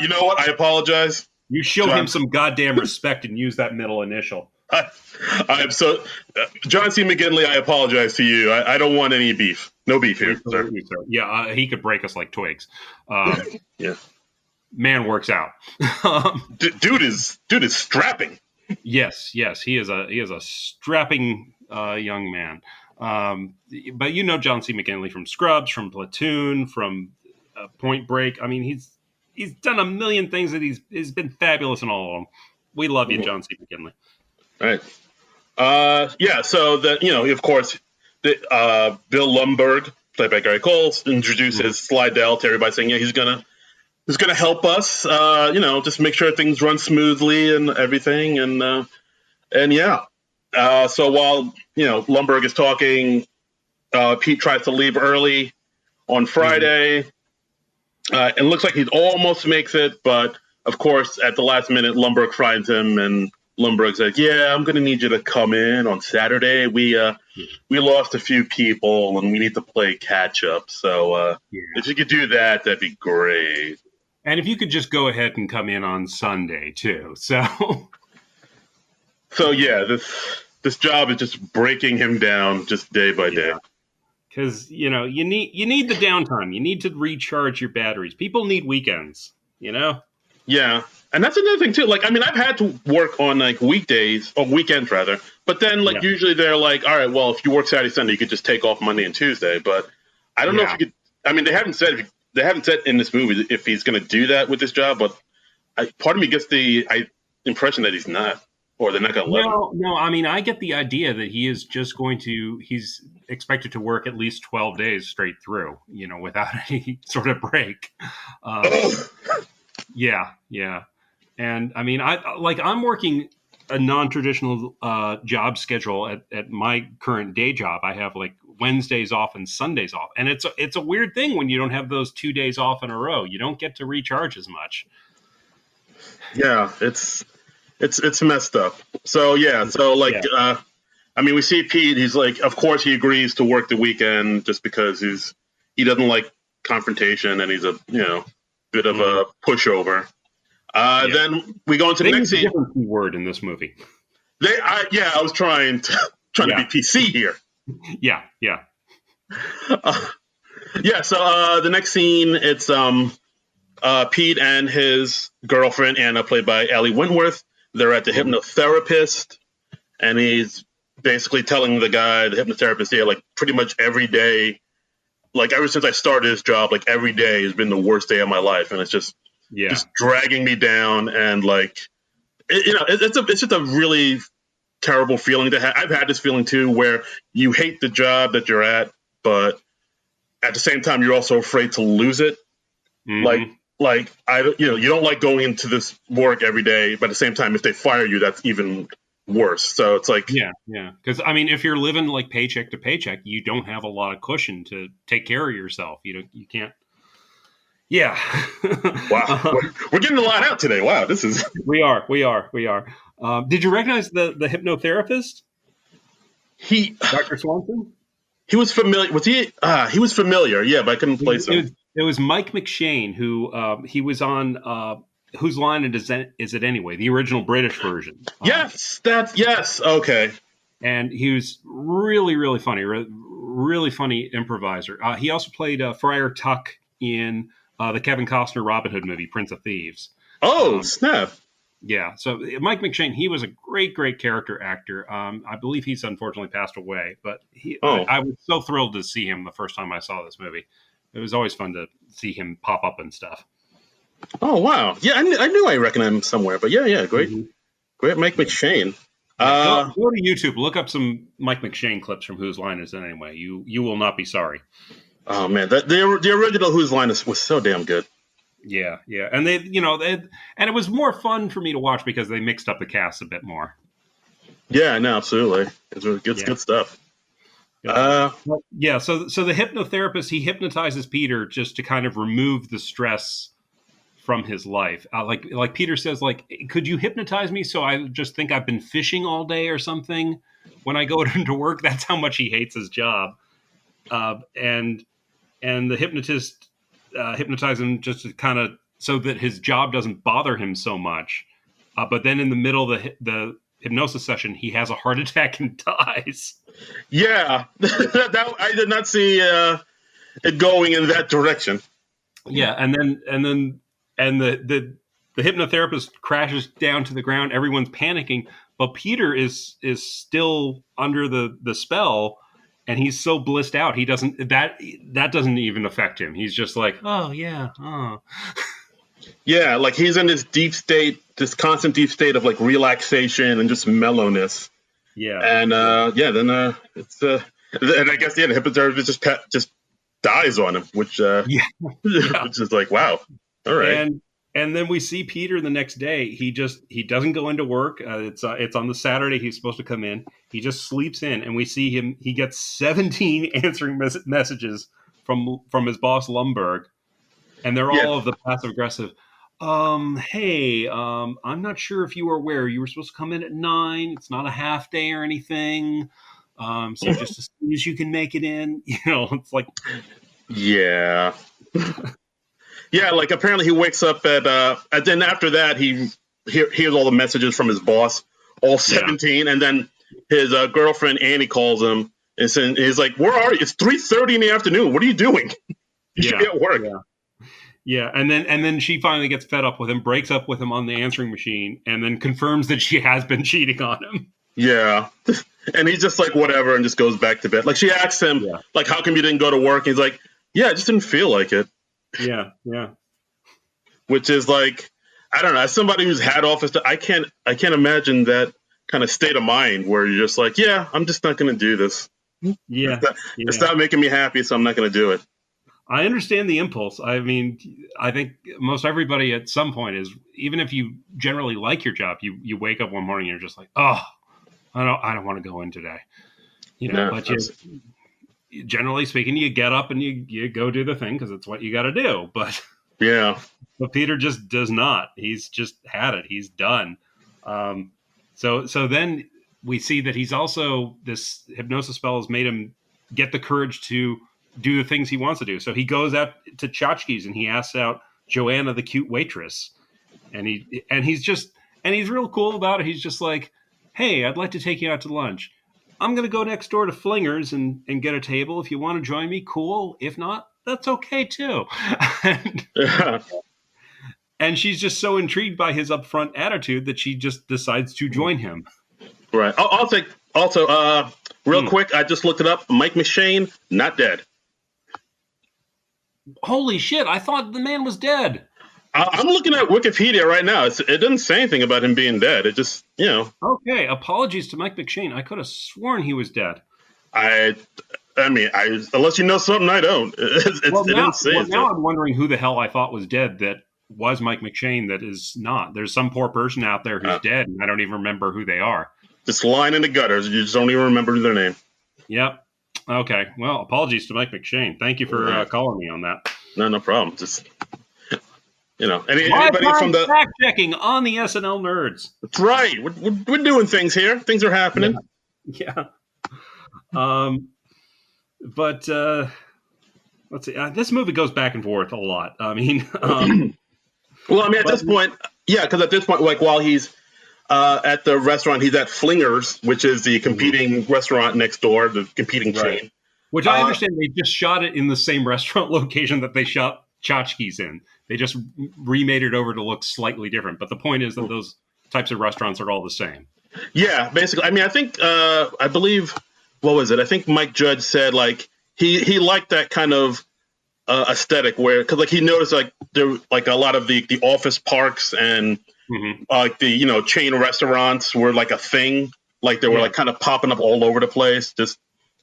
You know what? I apologize. You show him some goddamn respect and use that middle initial. I'm so John C. McGinley. I apologize to you. I don't want any beef. No beef here, sir. Yeah, he could break us like twigs. Yeah, man works out. Dude is strapping. Yes, he is a strapping young man. But you know John C. McGinley from Scrubs, from Platoon, from Point Break. I mean, he's done a million things that he's been fabulous in all of them. We love you, John C. McGinley. Right. Yeah. So that of course, Bill Lumbergh, played by Gary Cole, introduces Slidell to everybody, saying, yeah, he's gonna help us. Just make sure things run smoothly and everything, and yeah. So while Lumbergh is talking, Pete tries to leave early on Friday. It looks like he almost makes it, but of course, at the last minute, Lumbergh finds him, and Lumbergh's like, "Yeah, I'm going to need you to come in on Saturday. We lost a few people, and we need to play catch up. So if you could do that, that'd be great. And if you could just go ahead and come in on Sunday too." So yeah, this job is just breaking him down, just day by day. Because you need the downtime. You need to recharge your batteries. People need weekends. Yeah, and that's another thing too. Like, I mean, I've had to work on like weekdays or weekends rather, but then usually they're like, all right, well, if you work Saturday, Sunday, you could just take off Monday and Tuesday. But I don't know if you could. I mean, they haven't said in this movie if he's going to do that with this job, but part of me gets the impression that he's not, or they're not going to let him. No. I mean, I get the idea that he is just going to. He's expected to work at least 12 days straight through, without any sort of break. Yeah. And I mean, I'm working a non-traditional job schedule at my current day job. I have like Wednesdays off and Sundays off. And it's a weird thing when you don't have those 2 days off in a row. You don't get to recharge as much. Yeah, it's messed up. So I mean, we see Pete, he's like, of course he agrees to work the weekend just because he doesn't like confrontation and he's a, bit of a pushover. Then we go into the next scene. Different word in this movie. I was trying to be PC here. Yeah. So the next scene, it's Pete and his girlfriend Anna, played by Ellie Wentworth. They're at the hypnotherapist, and he's basically telling the hypnotherapist, like pretty much every day, like ever since I started this job, like every day has been the worst day of my life, and it's just dragging me down, and like it's just a really terrible feeling to have. I've had this feeling too, where you hate the job that you're at, but at the same time you're also afraid to lose it. Mm-hmm. Like you don't like going into this work every day, but at the same time, if they fire you, that's even worse. So it's like, yeah. Because I mean, if you're living like paycheck to paycheck, you don't have a lot of cushion to take care of yourself. You can't. Yeah. Wow, we're getting a lot out today. Wow, this is. We are. Did you recognize the hypnotherapist? Dr. Swanson. He was familiar. Was he? He was familiar. Yeah, but I couldn't place him. It was Mike McShane, who he was on Whose Line Is It Anyway? The original British version. Yes. Okay. And he was really, really funny. Really funny improviser. He also played Friar Tuck in the Kevin Costner Robin Hood movie, Prince of Thieves. Oh, snap. Yeah. So Mike McShane, he was a great, great character actor. I believe he's unfortunately passed away, but I was so thrilled to see him the first time I saw this movie. It was always fun to see him pop up and stuff. Oh, wow. Yeah, I knew I recognized him somewhere, but yeah, great. Mm-hmm. Great Mike McShane. Go to YouTube, look up some Mike McShane clips from Whose Line Is It Anyway? You will not be sorry. Oh, man, the original Whose Line was so damn good. Yeah. And and it was more fun for me to watch because they mixed up the cast a bit more. Yeah, no, absolutely. It's really good stuff. So the hypnotherapist, he hypnotizes Peter just to kind of remove the stress from his life. Like Peter says, like, could you hypnotize me so I just think I've been fishing all day or something when I go into work? That's how much he hates his job. And the hypnotist hypnotized him just to kind of so that his job doesn't bother him so much. But then in the middle of the hypnosis session, he has a heart attack and dies. Yeah, I did not see it going in that direction. Yeah, and the hypnotherapist crashes down to the ground. Everyone's panicking, but Peter is still under the spell, and he's so blissed out. He doesn't that doesn't even affect him. He's just like, oh yeah, oh. Yeah, like he's in this deep state, this constant deep state of like relaxation and just mellowness. Yeah, and then it's and I guess the hypnotherapist just dies on him, which yeah. which is like, wow, all right. And then we see Peter the next day. He doesn't go into work. It's on the Saturday he's supposed to come in. He just sleeps in, and we see him. He gets 17 answering messages from his boss Lumberg, and they're all of the passive aggressive. Hey, I'm not sure if you were aware you were supposed to come in at 9. It's not a half day or anything. So just as soon as you can make it in, it's like, yeah. Yeah, like apparently he wakes up and then after that he hears all the messages from his boss, all 17, and then his girlfriend Annie calls him and he's like, "Where are you? It's 3:30 in the afternoon. What are you doing? You should be at work." Yeah, and then she finally gets fed up with him, breaks up with him on the answering machine, and then confirms that she has been cheating on him. Yeah, and he's just like whatever, and just goes back to bed. Like she asks him, like, "How come you didn't go to work?" And he's like, "Yeah, I just didn't feel like it." Yeah. Which is like, I don't know. As somebody who's had office, I can't imagine that kind of state of mind where you're just like, "Yeah, I'm just not going to do this. Yeah, it's not making me happy, so I'm not going to do it." I understand the impulse. I mean, I think most everybody at some point is, even if you generally like your job, you wake up one morning and you're just like, oh, I don't want to go in today. But generally speaking, you get up and you go do the thing because it's what you got to do. But but Peter just does not. He's just had it. He's done. So then we see that he's also, this hypnosis spell has made him get the courage to do the things he wants to do. So he goes out to tchotchkes and he asks out Joanna, the cute waitress, and he's real cool about it. He's just like, "Hey, I'd like to take you out to lunch. I'm going to go next door to Flingers and get a table. If you want to join me, cool. If not, that's okay too." And she's just so intrigued by his upfront attitude that she just decides to join him. Right. I'll take also real quick. I just looked it up. Mike McShane, not dead. Holy shit! I thought the man was dead. I'm looking at Wikipedia right now. It doesn't say anything about him being dead. It just, Okay, apologies to Mike McShane. I could have sworn he was dead. I mean, unless you know something I don't. Now I'm wondering who the hell I thought was dead that was Mike McShane that is not. There's some poor person out there who's dead, and I don't even remember who they are. Just lying in the gutters. You just don't even remember their name. Yep. Okay. Well, apologies to Mike McShane. Thank you for calling me on that. No problem. Just, anybody from the fact checking on the SNL nerds. That's right. We're doing things here. Things are happening. Yeah. But let's see. This movie goes back and forth a lot. I mean, at this point, because at this point, like while he's at the restaurant, he's at Flingers, which is the competing restaurant next door, the competing chain. Which I understand they just shot it in the same restaurant location that they shot tchotchkes in. They just remade it over to look slightly different. But the point is that those types of restaurants are all the same. Yeah, basically. I mean, I think, I believe, what was it? I think Mike Judge said, like, he liked that kind of aesthetic where, because, like, he noticed, like, there, like, a lot of the office parks and, like, the, chain restaurants were, like, a thing. Like, they were, like, kind of popping up all over the place. Just,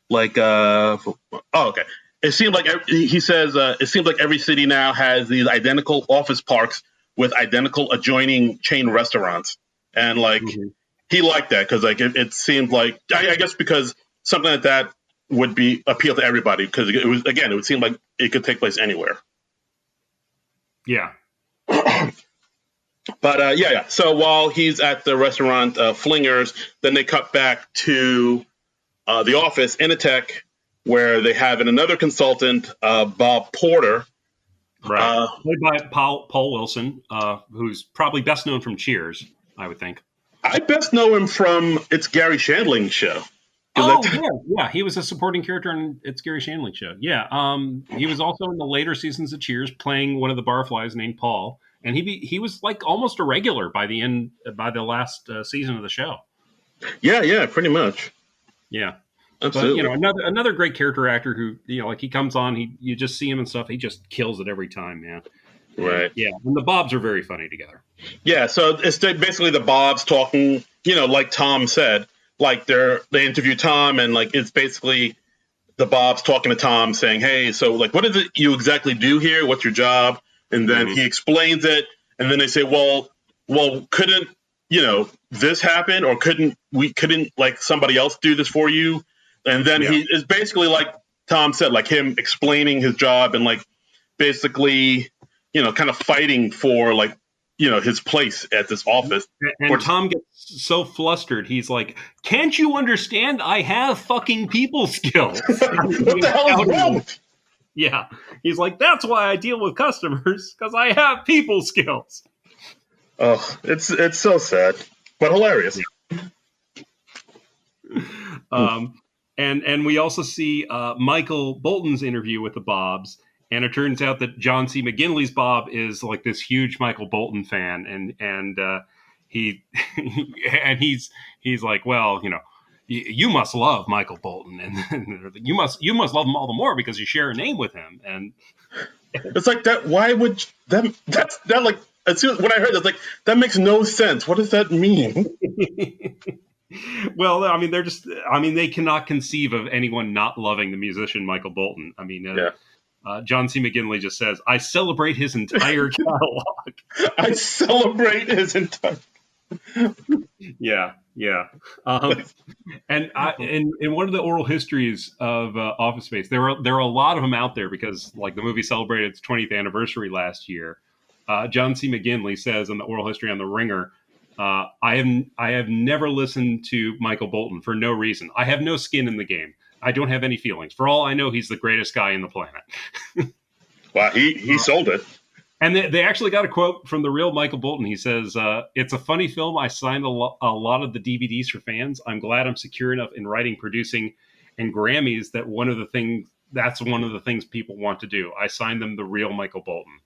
like, okay. It seemed like, he says, it seems like every city now has these identical office parks with identical adjoining chain restaurants. And, like, he liked that because, like, it seemed like, I guess because something like that would appeal to everybody because it would seem like it could take place anywhere. Yeah. But, so while he's at the restaurant Flingers, then they cut back to the office, Initech, where they have another consultant, Bob Porter, Right. Played by Paul Wilson, who's probably best known from Cheers, I would think. I best know him from It's Gary Shandling's show. Oh, yeah. He was a supporting character in It's Gary Shandling show. Yeah. He was also in the later seasons of Cheers, playing one of the barflies named Paul, and he was like almost a regular by the last season of the show. Yeah, pretty much. Yeah. Absolutely. But another great character actor who like he comes on, you just see him and stuff. He just kills it every time, man. Right. Yeah, and the Bobs are very funny together. Yeah, so it's basically the Bobs talking, like Tom said, like they interview Tom, and like it's basically the Bobs talking to Tom saying, hey, so like what is it you exactly do here? What's your job? And then he explains it, and then they say, well, couldn't, this happen, or couldn't like somebody else do this for you? And then he is basically like Tom said, like him explaining his job and like basically, kind of fighting for like, his place at this office. And Tom gets so flustered. He's like, can't you understand? I have fucking people skills. What the hell is wrong? Yeah. He's like, that's why I deal with customers, because I have people skills. Oh, it's so sad, but hilarious. And we also see Michael Bolton's interview with the Bobs. And it turns out that John C. McGinley's Bob is like this huge Michael Bolton fan, and he's like, well, you must love Michael Bolton, and you must love him all the more because you share a name with him. And it's like that. Why would that? That's that like. As soon as when I heard that, like that makes no sense. What does that mean? Well, I mean, they cannot conceive of anyone not loving the musician Michael Bolton. I mean, John C. McGinley just says, I celebrate his entire catalog. I celebrate his entire. Yeah. And in one of the oral histories of Office Space, there are a lot of them out there because, like, the movie celebrated its 20th anniversary last year. John C. McGinley says in the oral history on The Ringer, I have never listened to Michael Bolton for no reason. I have no skin in the game. I don't have any feelings. For all I know, he's the greatest guy in the planet. Wow, he sold it. And they actually got a quote from the real Michael Bolton. He says, it's a funny film. I signed a lot of the DVDs for fans. I'm glad I'm secure enough in writing, producing, and Grammys that's one of the things people want to do. I signed them the real Michael Bolton.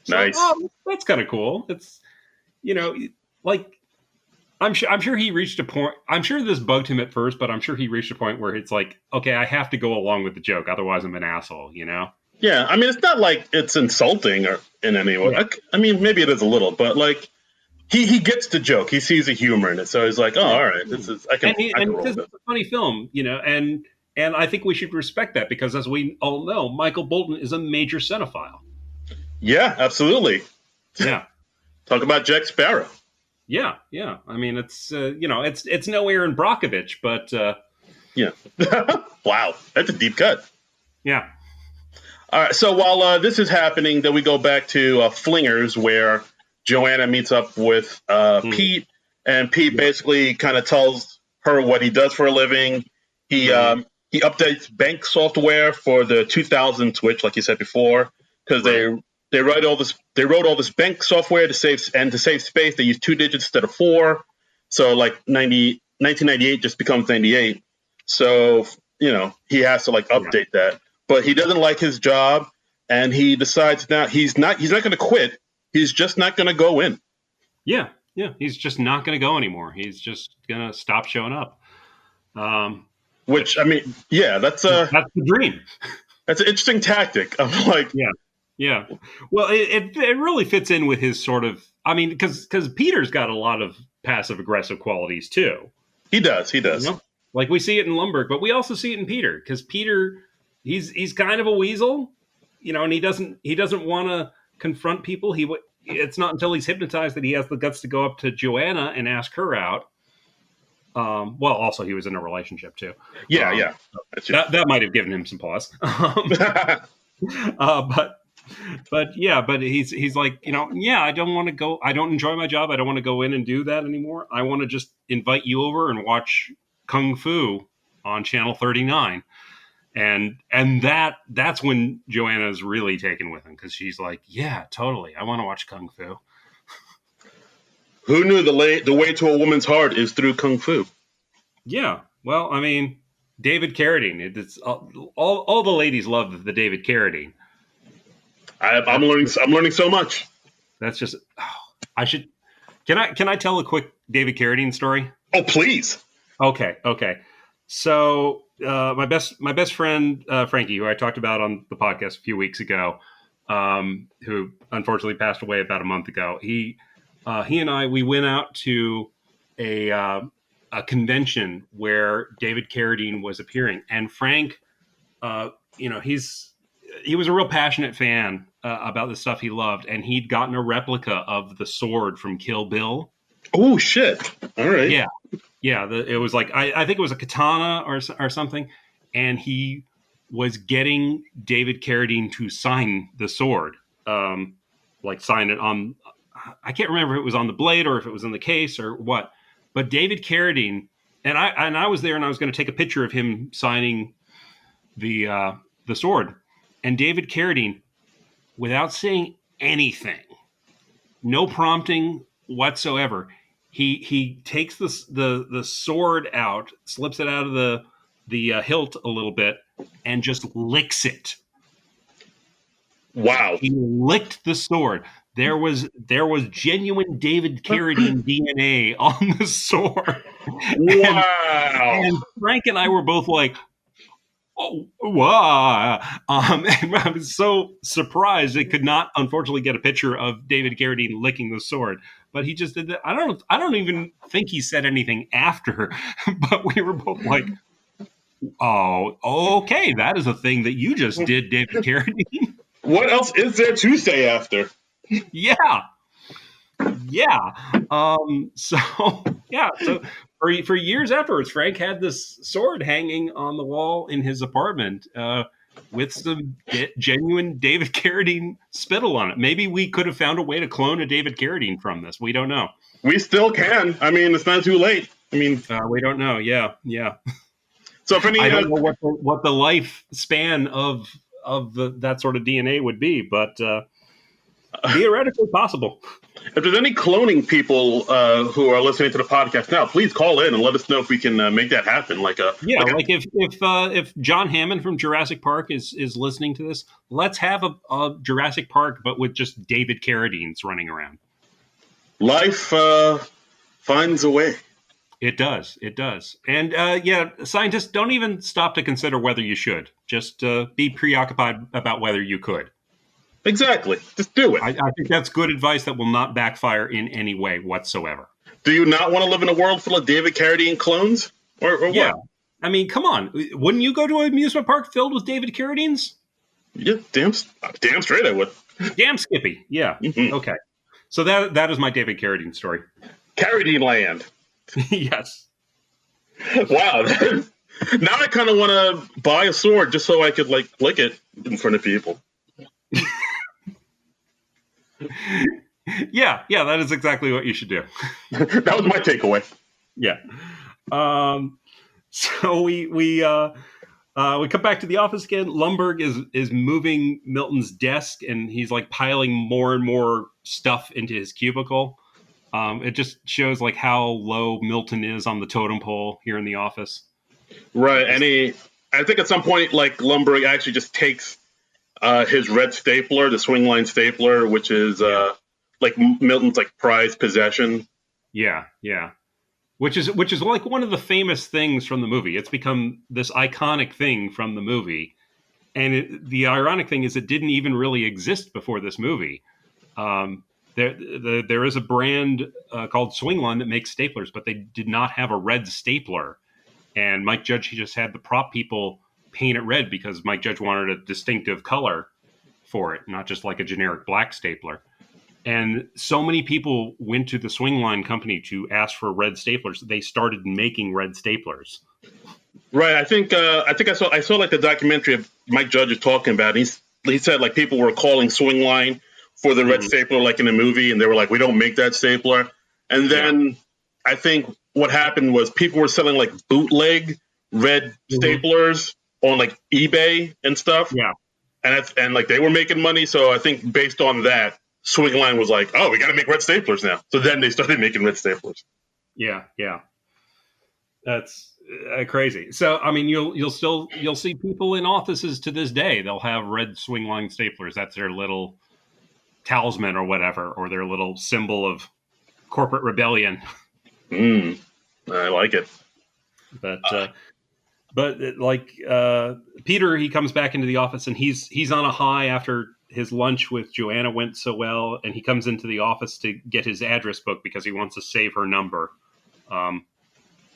So, nice. That's kind of cool. It's, like, I'm sure he reached a point. I'm sure this bugged him at first, but I'm sure he reached a point where it's like, okay, I have to go along with the joke. Otherwise I'm an asshole, Yeah. I mean, it's not like it's insulting or in any way. Yeah. I mean, maybe it is a little, but like he gets the joke. He sees the humor in it. So he's like, oh, all right, I can roll with it. It's a funny film, and I think we should respect that because as we all know, Michael Bolton is a major cinephile. Yeah, absolutely. Yeah. Talk about Jack Sparrow. Yeah. I mean, it's it's no Aaron Brockovich, but yeah. Wow, that's a deep cut. Yeah. All right. So while this is happening, then we go back to Flingers, where Joanna meets up with Pete, and Pete basically kind of tells her what he does for a living. He updates bank software for the 2000 Switch, like you said before, because they wrote all this bank software to save space. They use 2 digits instead of 4. So like 1998 just becomes 98. So, he has to like update that, but he doesn't like his job and he decides now he's not going to quit. He's just not going to go in. Yeah. He's just not going to go anymore. He's just going to stop showing up. Which, I mean, yeah, that's the dream. That's an interesting tactic. I'm like, yeah. Well, it really fits in with his sort of. I mean, because Peter's got a lot of passive aggressive qualities too. He does. Like we see it in Lumbergh, but we also see it in Peter because Peter, he's kind of a weasel, and he doesn't want to confront people. It's not until he's hypnotized that he has the guts to go up to Joanna and ask her out. Well, also he was in a relationship too. Yeah. That might have given him some pause. But he's like, I don't want to go. I don't enjoy my job. I don't want to go in and do that anymore. I want to just invite you over and watch Kung Fu on Channel 39. And that's when Joanna's really taken with him, because she's like, yeah, totally, I want to watch Kung Fu. Who knew the way to a woman's heart is through Kung Fu? Yeah, well, I mean, David Carradine. It's all the ladies love the David Carradine. I'm learning so much. That's just I should. Can I tell a quick David Carradine story? Oh, please. Okay. So my best friend Frankie, who I talked about on the podcast a few weeks ago, who unfortunately passed away about a month ago. He and I, we went out to a convention where David Carradine was appearing, and Frank, he was a real passionate fan about the stuff he loved, and he'd gotten a replica of the sword from Kill Bill. Oh shit! All right. Yeah. It was like I think it was a katana or something, and he was getting David Carradine to sign the sword, like sign it on. I can't remember if it was on the blade or if it was in the case or what. But David Carradine, and I was there, and I was going to take a picture of him signing the sword. And David Carradine, without saying anything, no prompting whatsoever, he takes the sword out, slips it out of the hilt a little bit, and just licks it. Wow! He licked the sword. There was genuine David Carradine DNA on the sword. Wow! And Frank and I were both like, oh, wow. And I was so surprised they could not, unfortunately, get a picture of David Carradine licking the sword. But he just did that. I don't even think he said anything after. But we were both like, oh, okay, that is a thing that you just did, David Carradine. What else is there to say after? Yeah. So for years afterwards, Frank had this sword hanging on the wall in his apartment with some genuine David Carradine spittle on it. Maybe we could have found a way to clone a David Carradine from this. We don't know. We still can. I mean, it's not too late. I mean, we don't know. Yeah. So if any, I don't know what the lifespan of that sort of DNA would be, but theoretically possible. If there's any cloning people who are listening to the podcast now, please call in and let us know if we can make that happen. If John Hammond from Jurassic Park is listening to this, let's have a Jurassic Park, but with just David Carradines running around. Life finds a way. It does. And scientists, don't even stop to consider whether you should. Just be preoccupied about whether you could. Exactly. Just do it. I think that's good advice that will not backfire in any way whatsoever. Do you not want to live in a world full of David Carradine clones? Or yeah. What? I mean, come on. Wouldn't you go to an amusement park filled with David Carradines? Yeah, damn straight I would. Damn Skippy. Yeah. Mm-hmm. Okay. So that is my David Carradine story. Carradine land. Yes. Wow. Now I kind of want to buy a sword just so I could lick it in front of people. Yeah, that is exactly what you should do. That was my takeaway. Yeah. So we come back to the office again. Lumberg is moving Milton's desk, and he's like piling more and more stuff into his cubicle. It just shows like how low Milton is on the totem pole here in the office. Right, and I think at some point, like, Lumberg actually just takes his red stapler, the swing line stapler, which is like Milton's like prized possession. Yeah. Which is like one of the famous things from the movie. It's become this iconic thing from the movie. And the ironic thing is it didn't even really exist before this movie. There is a brand called Swingline that makes staplers, but they did not have a red stapler. And Mike Judge, he just had the prop people paint it red because Mike Judge wanted a distinctive color for it, not just like a generic black stapler. And so many people went to the Swingline company to ask for red staplers. They started making red staplers. Right. I think I saw like the documentary of Mike Judge is talking about it. He said like people were calling Swingline for the red stapler like in a movie, and they were like, we don't make that stapler. And then I think what happened was people were selling like bootleg red staplers, on like eBay and stuff. Yeah. And like they were making money. So I think based on that, Swing Line was like, oh, we got to make red staplers now. So then they started making red staplers. Yeah. That's crazy. So I mean, you'll see people in offices to this day. They'll have red Swing Line staplers. That's their little talisman or whatever, or their little symbol of corporate rebellion. I like it. But Peter, he comes back into the office and he's on a high after his lunch with Joanna went so well, and he comes into the office to get his address book because he wants to save her number.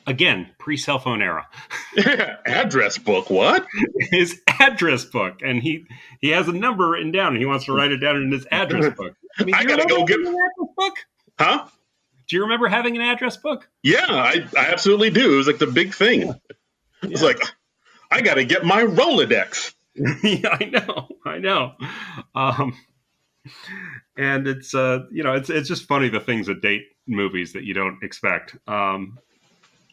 Again, pre-cell phone era. Address book, what? His address book, and he has a number written down, and he wants to write it down in his address book. I mean, I gotta go get an address book. Huh? Do you remember having an address book? Yeah, I absolutely do. It was like the big thing. Yeah. It's like, I got to get my Rolodex. Yeah, I know. And it's it's just funny, the things that date movies that you don't expect.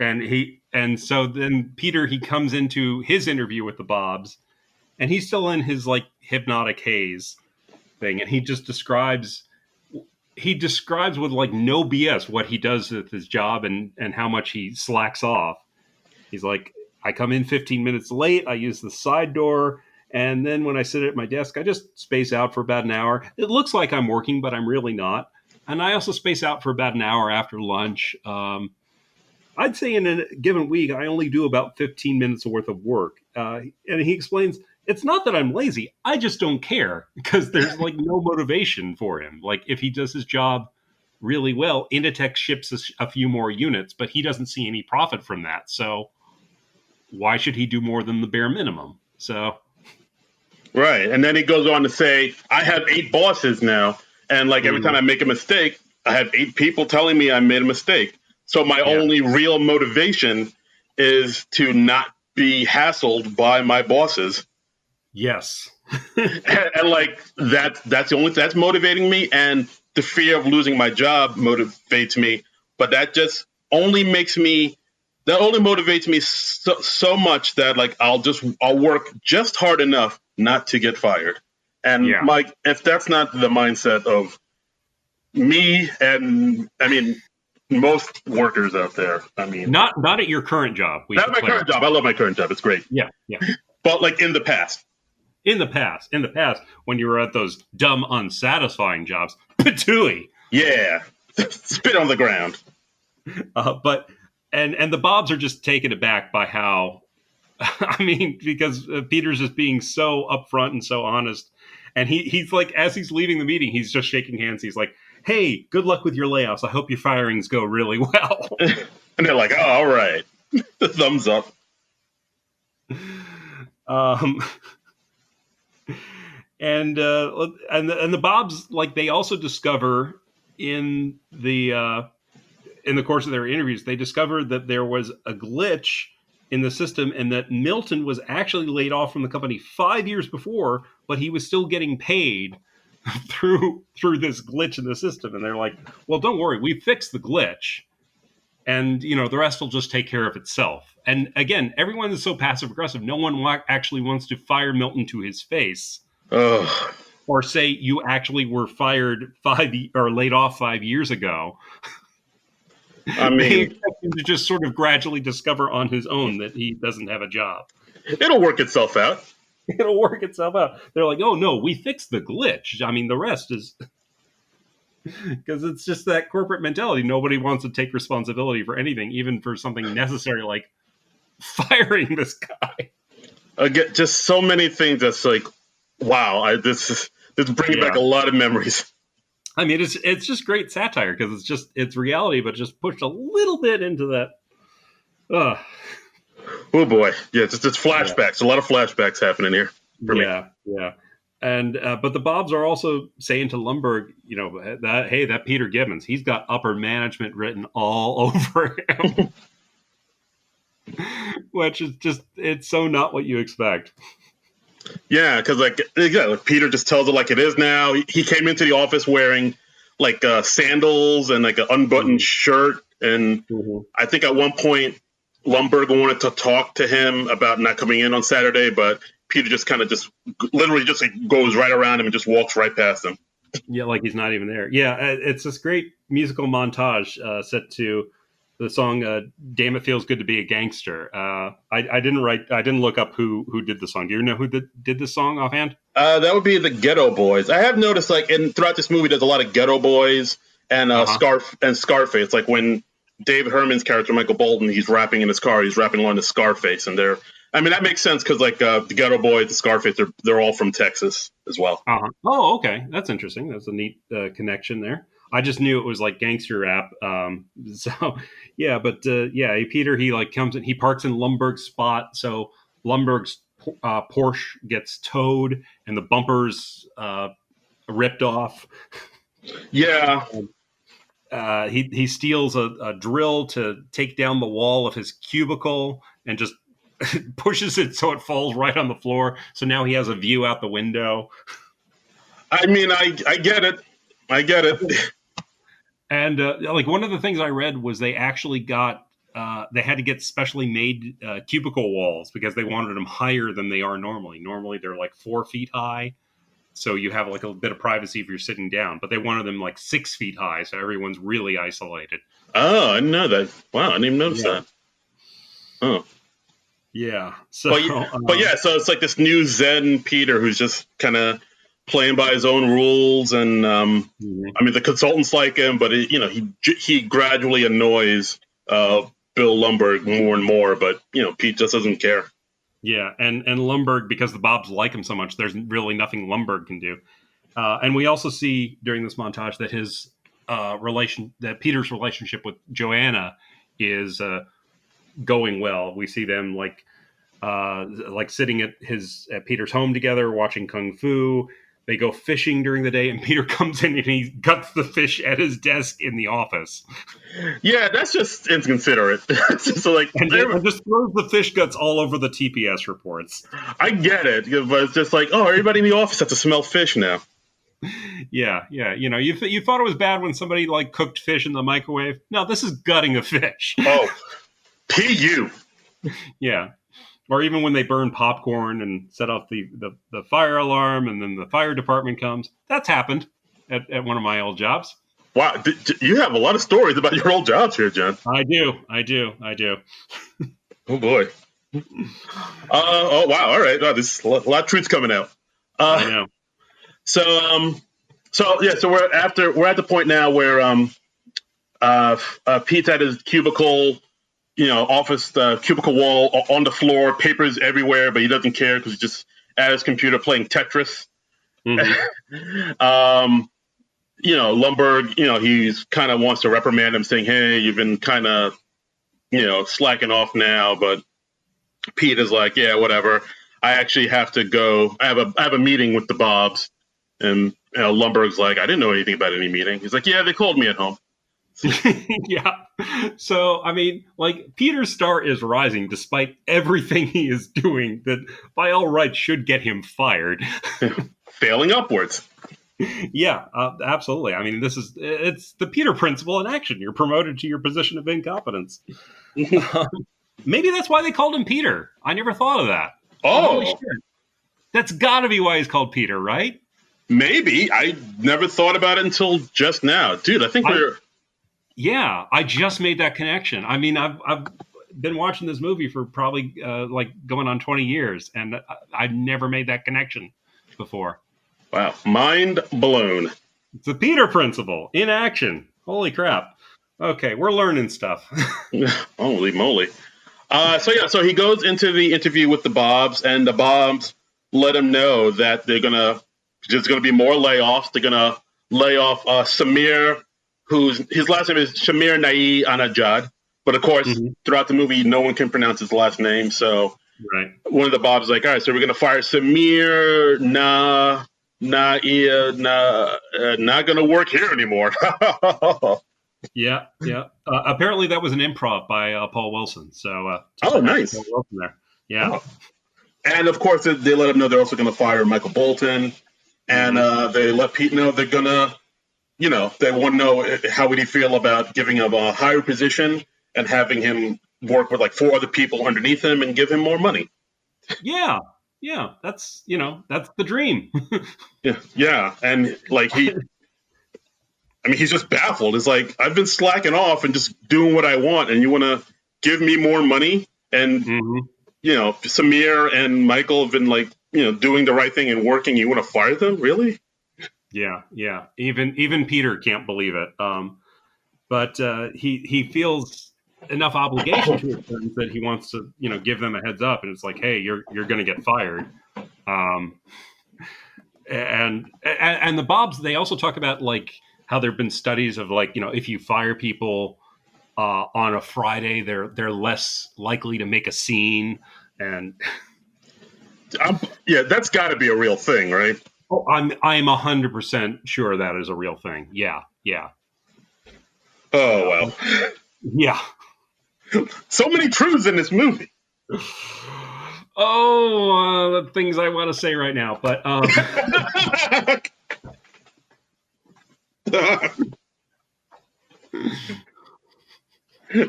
And so then Peter, he comes into his interview with the Bobs, and he's still in his like hypnotic haze thing, and he describes with like no BS what he does with his job and how much he slacks off. He's like, I come in 15 minutes late, I use the side door, and then when I sit at my desk, I just space out for about an hour. It looks like I'm working, but I'm really not. And I also space out for about an hour after lunch. I'd say in a given week, I only do about 15 minutes worth of work. And he explains, it's not that I'm lazy. I just don't care, because there's like no motivation for him. Like if he does his job really well, Inditex ships a few more units, but he doesn't see any profit from that. So why should he do more than the bare minimum? So. Right. And then he goes on to say, I have 8 bosses now. And like every time I make a mistake, I have 8 people telling me I made a mistake. So my only real motivation is to not be hassled by my bosses. Yes. and like that's motivating me. And the fear of losing my job motivates me. But that just only motivates me so much that like I'll work just hard enough not to get fired. And Mike, if that's not the mindset of me, and I mean most workers out there, I mean not at your current job. Not my current job. I love my current job. It's great. Yeah. But like in the past, when you were at those dumb, unsatisfying jobs, patooey. Yeah, spit on the ground. But the Bobs are just taken aback by how, I mean, because Peter's just being so upfront and so honest. And he's like, as he's leaving the meeting, he's just shaking hands. He's like, hey, good luck with your layoffs. I hope your firings go really well. And they're like, oh, all right. Thumbs up. And the Bobs, like, they also discover in the course of their interviews, they discovered that there was a glitch in the system, and that Milton was actually laid off from the company 5 years before, but he was still getting paid through this glitch in the system. And they're like, well, don't worry, we fixed the glitch, and the rest will just take care of itself. And again, everyone is so passive aggressive. No one actually wants to fire Milton to his face. Ugh. Or say you actually were fired laid off 5 years ago. I mean, they expect him to just sort of gradually discover on his own that he doesn't have a job. It'll work itself out. They're like, oh no, we fixed the glitch. I mean, the rest is because it's just that corporate mentality. Nobody wants to take responsibility for anything, even for something necessary like firing this guy. Again, just so many things that's like, wow, this brings back a lot of memories. I mean, it's just great satire, because it's reality, but just pushed a little bit into that. Oh boy, yeah, just flashbacks. A lot of flashbacks happening here. For me. Yeah. And but the Bobs are also saying to Lumbergh, that Peter Gibbons, he's got upper management written all over him, which is it's so not what you expect. Yeah, because like Peter just tells it like it is now. He came into the office wearing like sandals and like an unbuttoned shirt, and I think at one point Lumbergh wanted to talk to him about not coming in on Saturday, but Peter just kind of just literally just like goes right around him and just walks right past him. Yeah, like he's not even there. Yeah, it's this great musical montage set to the song "Damn It Feels Good to Be a Gangster." I didn't look up who did the song. Do you know who did the song offhand? That would be the Ghetto Boys. I have noticed, like, throughout this movie, there's a lot of Ghetto Boys and Scarface. Like when David Herman's character, Michael Bolton, he's rapping in his car. He's rapping along to Scarface, and I mean, that makes sense because like the Ghetto Boys, the Scarface, they're all from Texas as well. Oh, okay, that's interesting. That's a neat connection there. I just knew it was like gangster rap. So yeah, but Peter, he like comes in, he parks in Lumbergh's spot. So Lumbergh's Porsche gets towed and the bumpers ripped off. Yeah. He steals a drill to take down the wall of his cubicle and just pushes it so it falls right on the floor. So now he has a view out the window. I mean, I get it. I get it. And like one of the things I read was they actually they had to get specially made cubicle walls because they wanted them higher than they are normally. Normally they're like 4 feet high. So you have like a bit of privacy if you're sitting down, but they wanted them like 6 feet high. So everyone's really isolated. Oh, I didn't know that. Wow. I didn't even notice that. Oh. Yeah. So, but yeah, so it's like this new Zen Peter who's just kind of playing by his own rules, and I mean the consultants like him, but he gradually annoys Bill Lumbergh more and more. But Pete just doesn't care. Yeah, and Lumbergh, because the Bobs like him so much, there's really nothing Lumbergh can do. And we also see during this montage that his Peter's relationship with Joanna is going well. We see them like sitting at Peter's home together, watching Kung Fu. They go fishing during the day, and Peter comes in and he guts the fish at his desk in the office. Yeah, that's just inconsiderate. It's just like, and just throws the fish guts all over the TPS reports. I get it, but it's just like, oh, everybody in the office has to smell fish now. Yeah. You thought it was bad when somebody like cooked fish in the microwave. No, this is gutting a fish. Oh, PU. Yeah. Or even when they burn popcorn and set off the fire alarm and then the fire department comes. That's happened at one of my old jobs. Wow. You have a lot of stories about your old jobs here, John. I do. Oh, boy. Oh, wow. All right. Oh, there's a lot of truths coming out. I know. So we're at the point now where Pete's at his cubicle, office, cubicle wall on the floor, papers everywhere, but he doesn't care because he's just at his computer playing Tetris. Mm-hmm. Lumbergh, he's kind of wants to reprimand him, saying, "Hey, you've been kind of, slacking off now." But Pete is like, "Yeah, whatever. I actually have to go. I have a meeting with the Bobs." And Lumbergh's like, "I didn't know anything about any meeting." He's like, "Yeah, they called me at home." Yeah. So, I mean, like, Peter's star is rising despite everything he is doing that by all rights should get him fired. Failing upwards. Yeah, absolutely. I mean, it's the Peter principle in action. You're promoted to your position of incompetence. Maybe that's why they called him Peter. I never thought of that. Oh. Holy shit. That's got to be why he's called Peter, right? Maybe. I never thought about it until just now. Dude, I think Yeah, I just made that connection. I mean, I've been watching this movie for probably like going on 20 years, and I've never made that connection before. Wow, mind blown. It's the Peter principle in action. Holy crap. Okay, we're learning stuff. Holy moly. So he goes into the interview with the Bobs, and the Bobs let him know that there's going to be more layoffs. They're going to lay off Samir, his last name is Shamir Na'i Anajad. But of course, throughout the movie, no one can pronounce his last name. So one of the Bobs is like, all right, so we're going to fire Samir not going to work here anymore. Yeah. Apparently that was an improv by Paul Wilson. So nice. Paul Wilson there. Yeah. Oh. And of course, they let him know they're also going to fire Michael Bolton, and they let Pete know they're going to, they want to know how would he feel about giving him a higher position and having him work with like 4 other people underneath him and give him more money. Yeah, yeah, that's that's the dream. Yeah, and like he's just baffled. It's like, I've been slacking off and just doing what I want, and you want to give me more money? And Mm-hmm. Samir and Michael have been like, doing the right thing and working. You want to fire them? Really? Yeah, yeah. Even Peter can't believe it. But he feels enough obligation to his friends that he wants to give them a heads up, and it's like, hey, you're going to get fired. Um, and the Bobs, they also talk about like how there've been studies of like if you fire people on a Friday, they're less likely to make a scene. And yeah, that's got to be a real thing, right? oh, I'm 100% sure that is a real thing. Yeah, yeah. Oh well. Yeah. So many truths in this movie. The things I want to say right now, but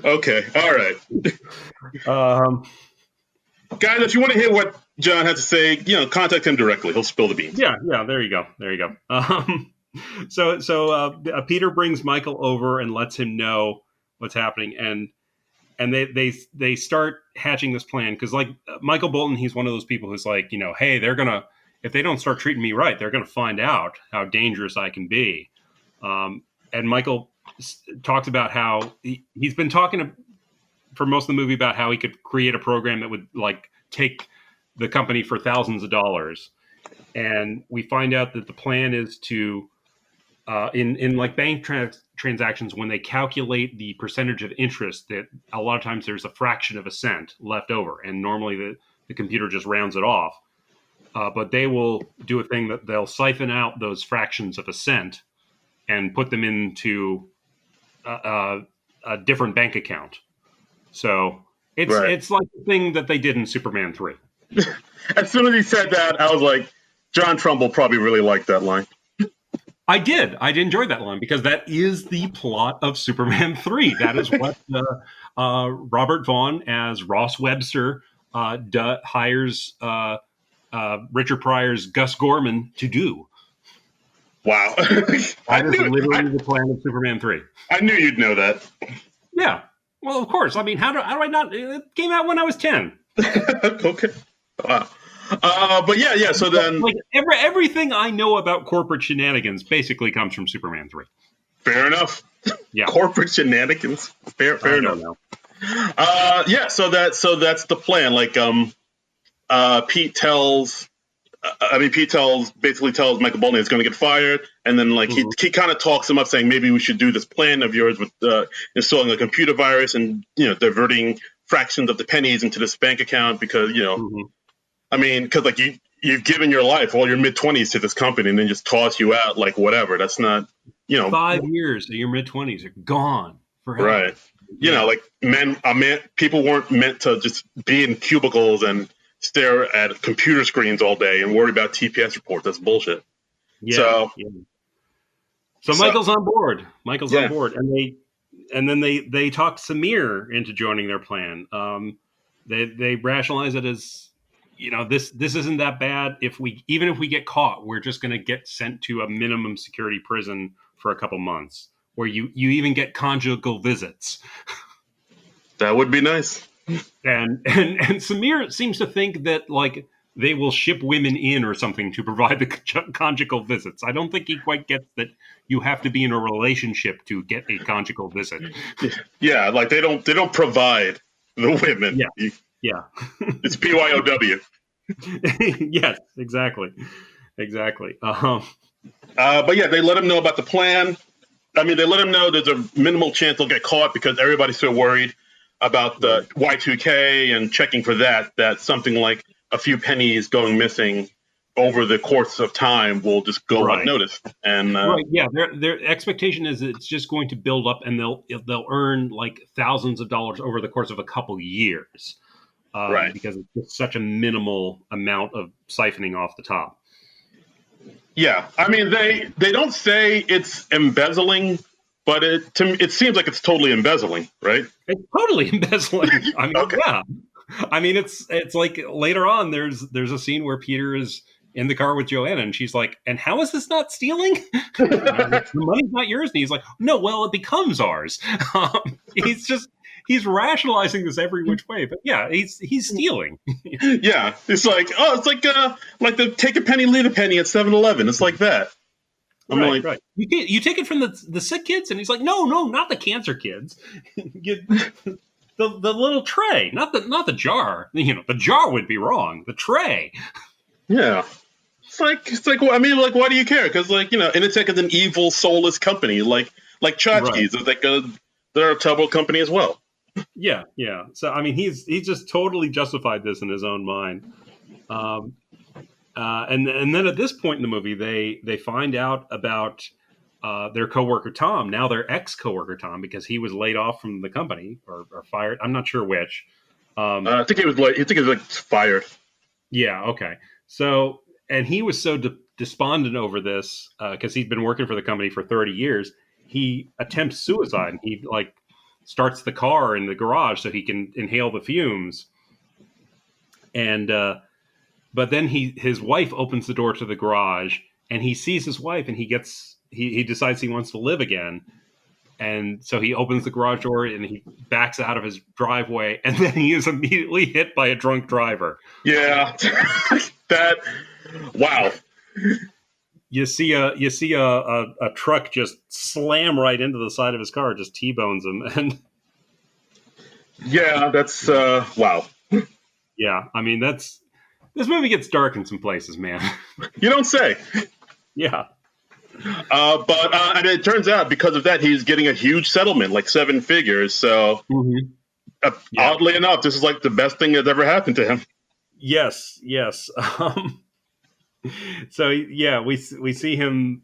okay, all right. Guys, if you want to hear what John has to say, contact him directly. He'll spill the beans. Yeah, there you go. So Peter brings Michael over and lets him know what's happening, and they start hatching this plan because like Michael Bolton, he's one of those people who's like, hey, if they don't start treating me right, they're gonna find out how dangerous I can be. And Michael talks about how he's been talking for most of the movie about how he could create a program that would like take the company for thousands of dollars. And we find out that the plan is to in like bank transactions, when they calculate the percentage of interest, that a lot of times there's a fraction of a cent left over, and normally the computer just rounds it off. But they will do a thing that they'll siphon out those fractions of a cent and put them into a different bank account. So it's like the thing that they did in Superman 3. As soon as he said that, I was like, John Trumbull probably really liked that line. I did enjoy that line because that is the plot of Superman 3. That is what Robert Vaughn as Ross Webster hires Richard Pryor's Gus Gorman to do. Wow. That is literally the plan of Superman 3. I knew you'd know that. Yeah. Well, of course. I mean, how do I not? It came out when I was 10. Okay. Wow. But yeah. So then, like everything I know about corporate shenanigans basically comes from Superman 3. Fair enough. Yeah. Corporate shenanigans. Fair enough. Yeah. So that's the plan. Like, Pete basically tells Michael Bolton he's going to get fired, and then like he kind of talks him up, saying maybe we should do this plan of yours with installing a computer virus and diverting fractions of the pennies into this bank account because I mean, because like you've given your life, all your mid-20s to this company, and then just toss you out like whatever. That's not 5 years of your mid-20s are gone forever. Right. Like people weren't meant to just be in cubicles and stare at computer screens all day and worry about TPS reports. That's bullshit. Yeah. So Michael's on board. On board, and then they talk Samir into joining their plan. They rationalize it as this isn't that bad. Even if we get caught, we're just going to get sent to a minimum security prison for a couple months, where you even get conjugal visits. That would be nice. And Samir seems to think that like they will ship women in or something to provide the conjugal visits. I don't think he quite gets that you have to be in a relationship to get a conjugal visit. Yeah, like they don't provide the women. Yeah. It's PYOW. Yes, exactly. But yeah, they let him know about the plan. I mean, they let him know there's a minimal chance they'll get caught because everybody's so worried about the Y2K and checking for that something like a few pennies going missing over the course of time will just go unnoticed. And their expectation is it's just going to build up, and they'll earn like thousands of dollars over the course of a couple years, because it's just such a minimal amount of siphoning off the top. Yeah, I mean they don't say it's embezzling but it seems like it's totally embezzling, right? It's totally embezzling. I mean, Okay. yeah. I mean, it's like later on, there's a scene where Peter is in the car with Joanna, and she's like, "And how is this not stealing? The money's not yours." And he's like, "No, well, it becomes ours." He's rationalizing this every which way, but yeah, he's stealing. Yeah, it's like like the take a penny, leave a penny at 7-Eleven. It's like that. I'm Right, like, right. You take it from the sick kids, and he's like, "No, no, not the cancer kids. The little tray, not the jar. The jar would be wrong. The tray." yeah. It's like I mean, like, why do you care? Because Initech is an evil, soulless company, like Right. tchotchkes. It's like they're a terrible company as well. Yeah, yeah. So I mean, he's just totally justified this in his own mind. Um, and then at this point in the movie, they find out about their coworker Tom, now their ex coworker Tom, because he was laid off from the company or fired. I'm not sure which. I think it was like fired. Yeah. Okay. So, and he was so despondent over this because he'd been working for the company for 30 years. He attempts suicide. He starts the car in the garage so he can inhale the fumes. And but then his wife opens the door to the garage, and he sees his wife, and he decides he wants to live again. And so he opens the garage door and he backs out of his driveway, and then he is immediately hit by a drunk driver. Yeah, that. Wow. You see a truck just slam right into the side of his car, just T-bones him, and yeah, that's wow. yeah, I mean this movie gets dark in some places, man. You don't say. Yeah. But and it turns out because of that, he's getting a huge settlement, like 7 figures. So Yeah. oddly enough, this is like the best thing that's ever happened to him. Yes. So yeah, we see him.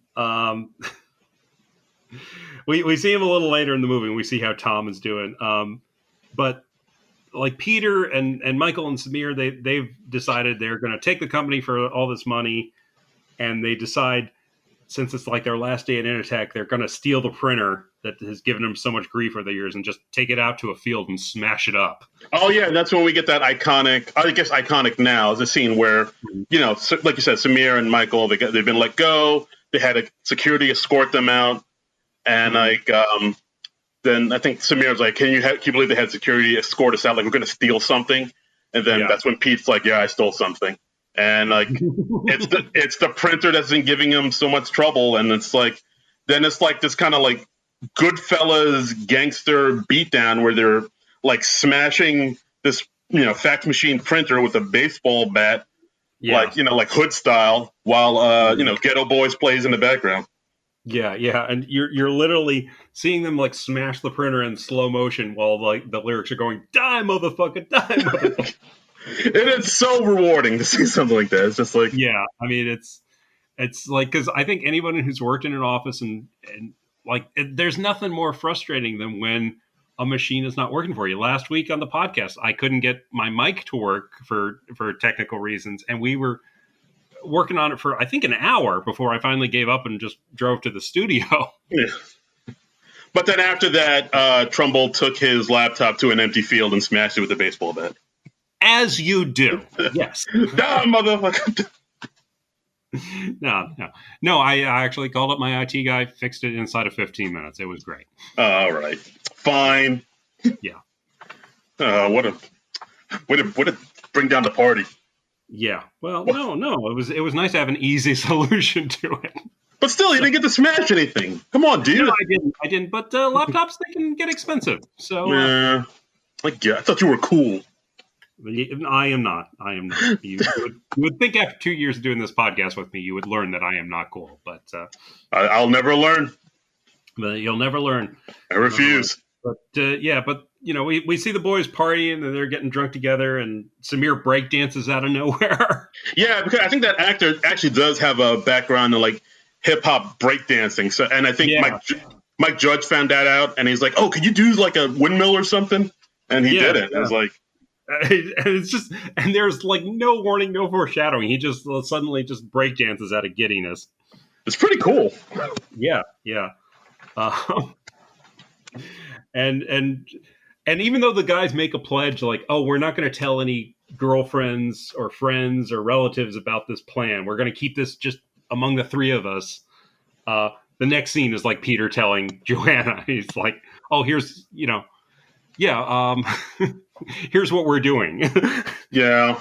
We see him a little later in the movie, and we see how Tom is doing. But like Peter and Michael and Samir, they've decided they're going to take the company for all this money, and they decide, since it's like their last day at Initech, they're going to steal the printer that has given them so much grief over the years and just take it out to a field and smash it up. Oh yeah, and that's when we get that iconic. I guess iconic now is a scene where like you said, Samir and Michael they've been let go. They had a security escort them out, and then I think Samir's like, "Can you believe they had security escort us out? Like we're going to steal something?" And then that's when Pete's like, "Yeah, I stole something." And like it's the printer that's been giving him so much trouble, and it's like this kind of like Goodfellas gangster beatdown where they're like smashing this fax machine printer with a baseball bat, like Hood style, while Ghetto Boys plays in the background. Yeah, and you're literally seeing them like smash the printer in slow motion while like the lyrics are going, "Die, motherfucker, die, motherfucker." And it's so rewarding to see something like that. It's just like, yeah, I mean, it's like, because I think anyone who's worked in an office and like, there's nothing more frustrating than when a machine is not working for you. Last week on the podcast, I couldn't get my mic to work for technical reasons, and we were working on it for I think an hour before I finally gave up and just drove to the studio. Yeah. But then after that, Trumbull took his laptop to an empty field and smashed it with a baseball bat. As you do. Yes. Nah, motherfucker. No. I actually called up my IT guy, fixed it inside of 15 minutes. It was great. All right. Fine. Yeah. What a bring down the party. Yeah. Well, no. It was nice to have an easy solution to it. But still, you didn't get to smash anything. Come on, dude. No, I didn't. But laptops, they can get expensive. So I thought you were cool. I am not. You would think after 2 years of doing this podcast with me, you would learn that I am not cool. But I'll never learn. But you'll never learn. I refuse. But we see the boys partying and they're getting drunk together, and Samir breakdances out of nowhere. Yeah, because I think that actor actually does have a background in like hip hop breakdancing. So, and I think Mike Judge found that out, and he's like, "Oh, could you do like a windmill or something?" And he did it. Yeah. I was like. And there's like no warning, no foreshadowing. He just suddenly just breakdances out of giddiness. It's pretty cool. Yeah. and even though the guys make a pledge like, oh, we're not going to tell any girlfriends or friends or relatives about this plan, we're going to keep this just among the three of us. The next scene is like Peter telling Joanna, he's like, oh, here's, here's what we're doing. Yeah.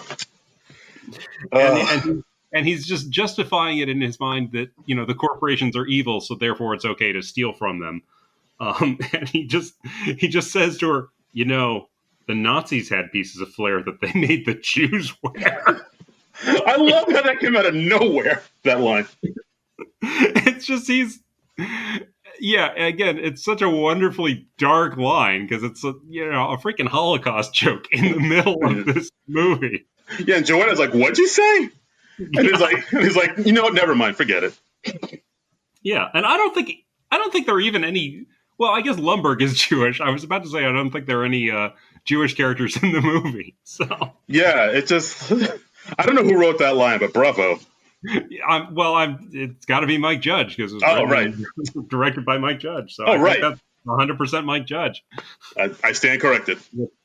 And he's just justifying it in his mind that, the corporations are evil, so therefore it's okay to steal from them. And he just says to her, the Nazis had pieces of flair that they made the Jews wear. I love how that came out of nowhere, that line. It's just, again, it's such a wonderfully dark line because it's a freaking Holocaust joke in the middle of this movie. Yeah, and Joanna's like, what'd you say? And he's like, you know what, never mind, forget it. Yeah, and I don't think there are even any. Well, I guess Lumbergh is Jewish. I was about to say I don't think there are any Jewish characters in the movie. So yeah, it just I don't know who wrote that line, but bravo. It's got to be Mike Judge because it was directed by Mike Judge. So right, that's 100% Mike Judge. I stand corrected.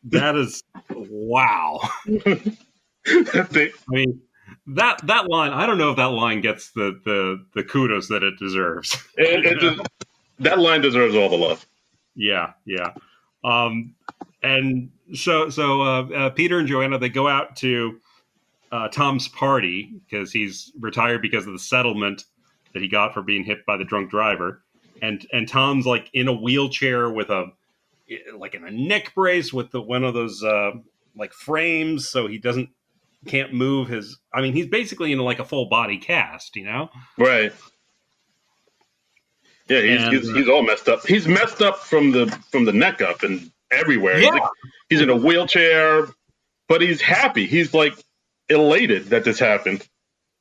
That is wow. I mean, that line. I don't know if that line gets the kudos that it deserves. That line deserves all the love. Yeah. And so Peter and Joanna, they go out to Tom's party because he's retired because of the settlement that he got for being hit by the drunk driver. And Tom's like in a wheelchair with in a neck brace with one of those like frames, so he can't move his. I mean, he's basically in like a full body cast, Right. Yeah, he's all messed up. He's messed up from the neck up and everywhere. Yeah. He's in a wheelchair, but he's happy. He's like elated that this happened.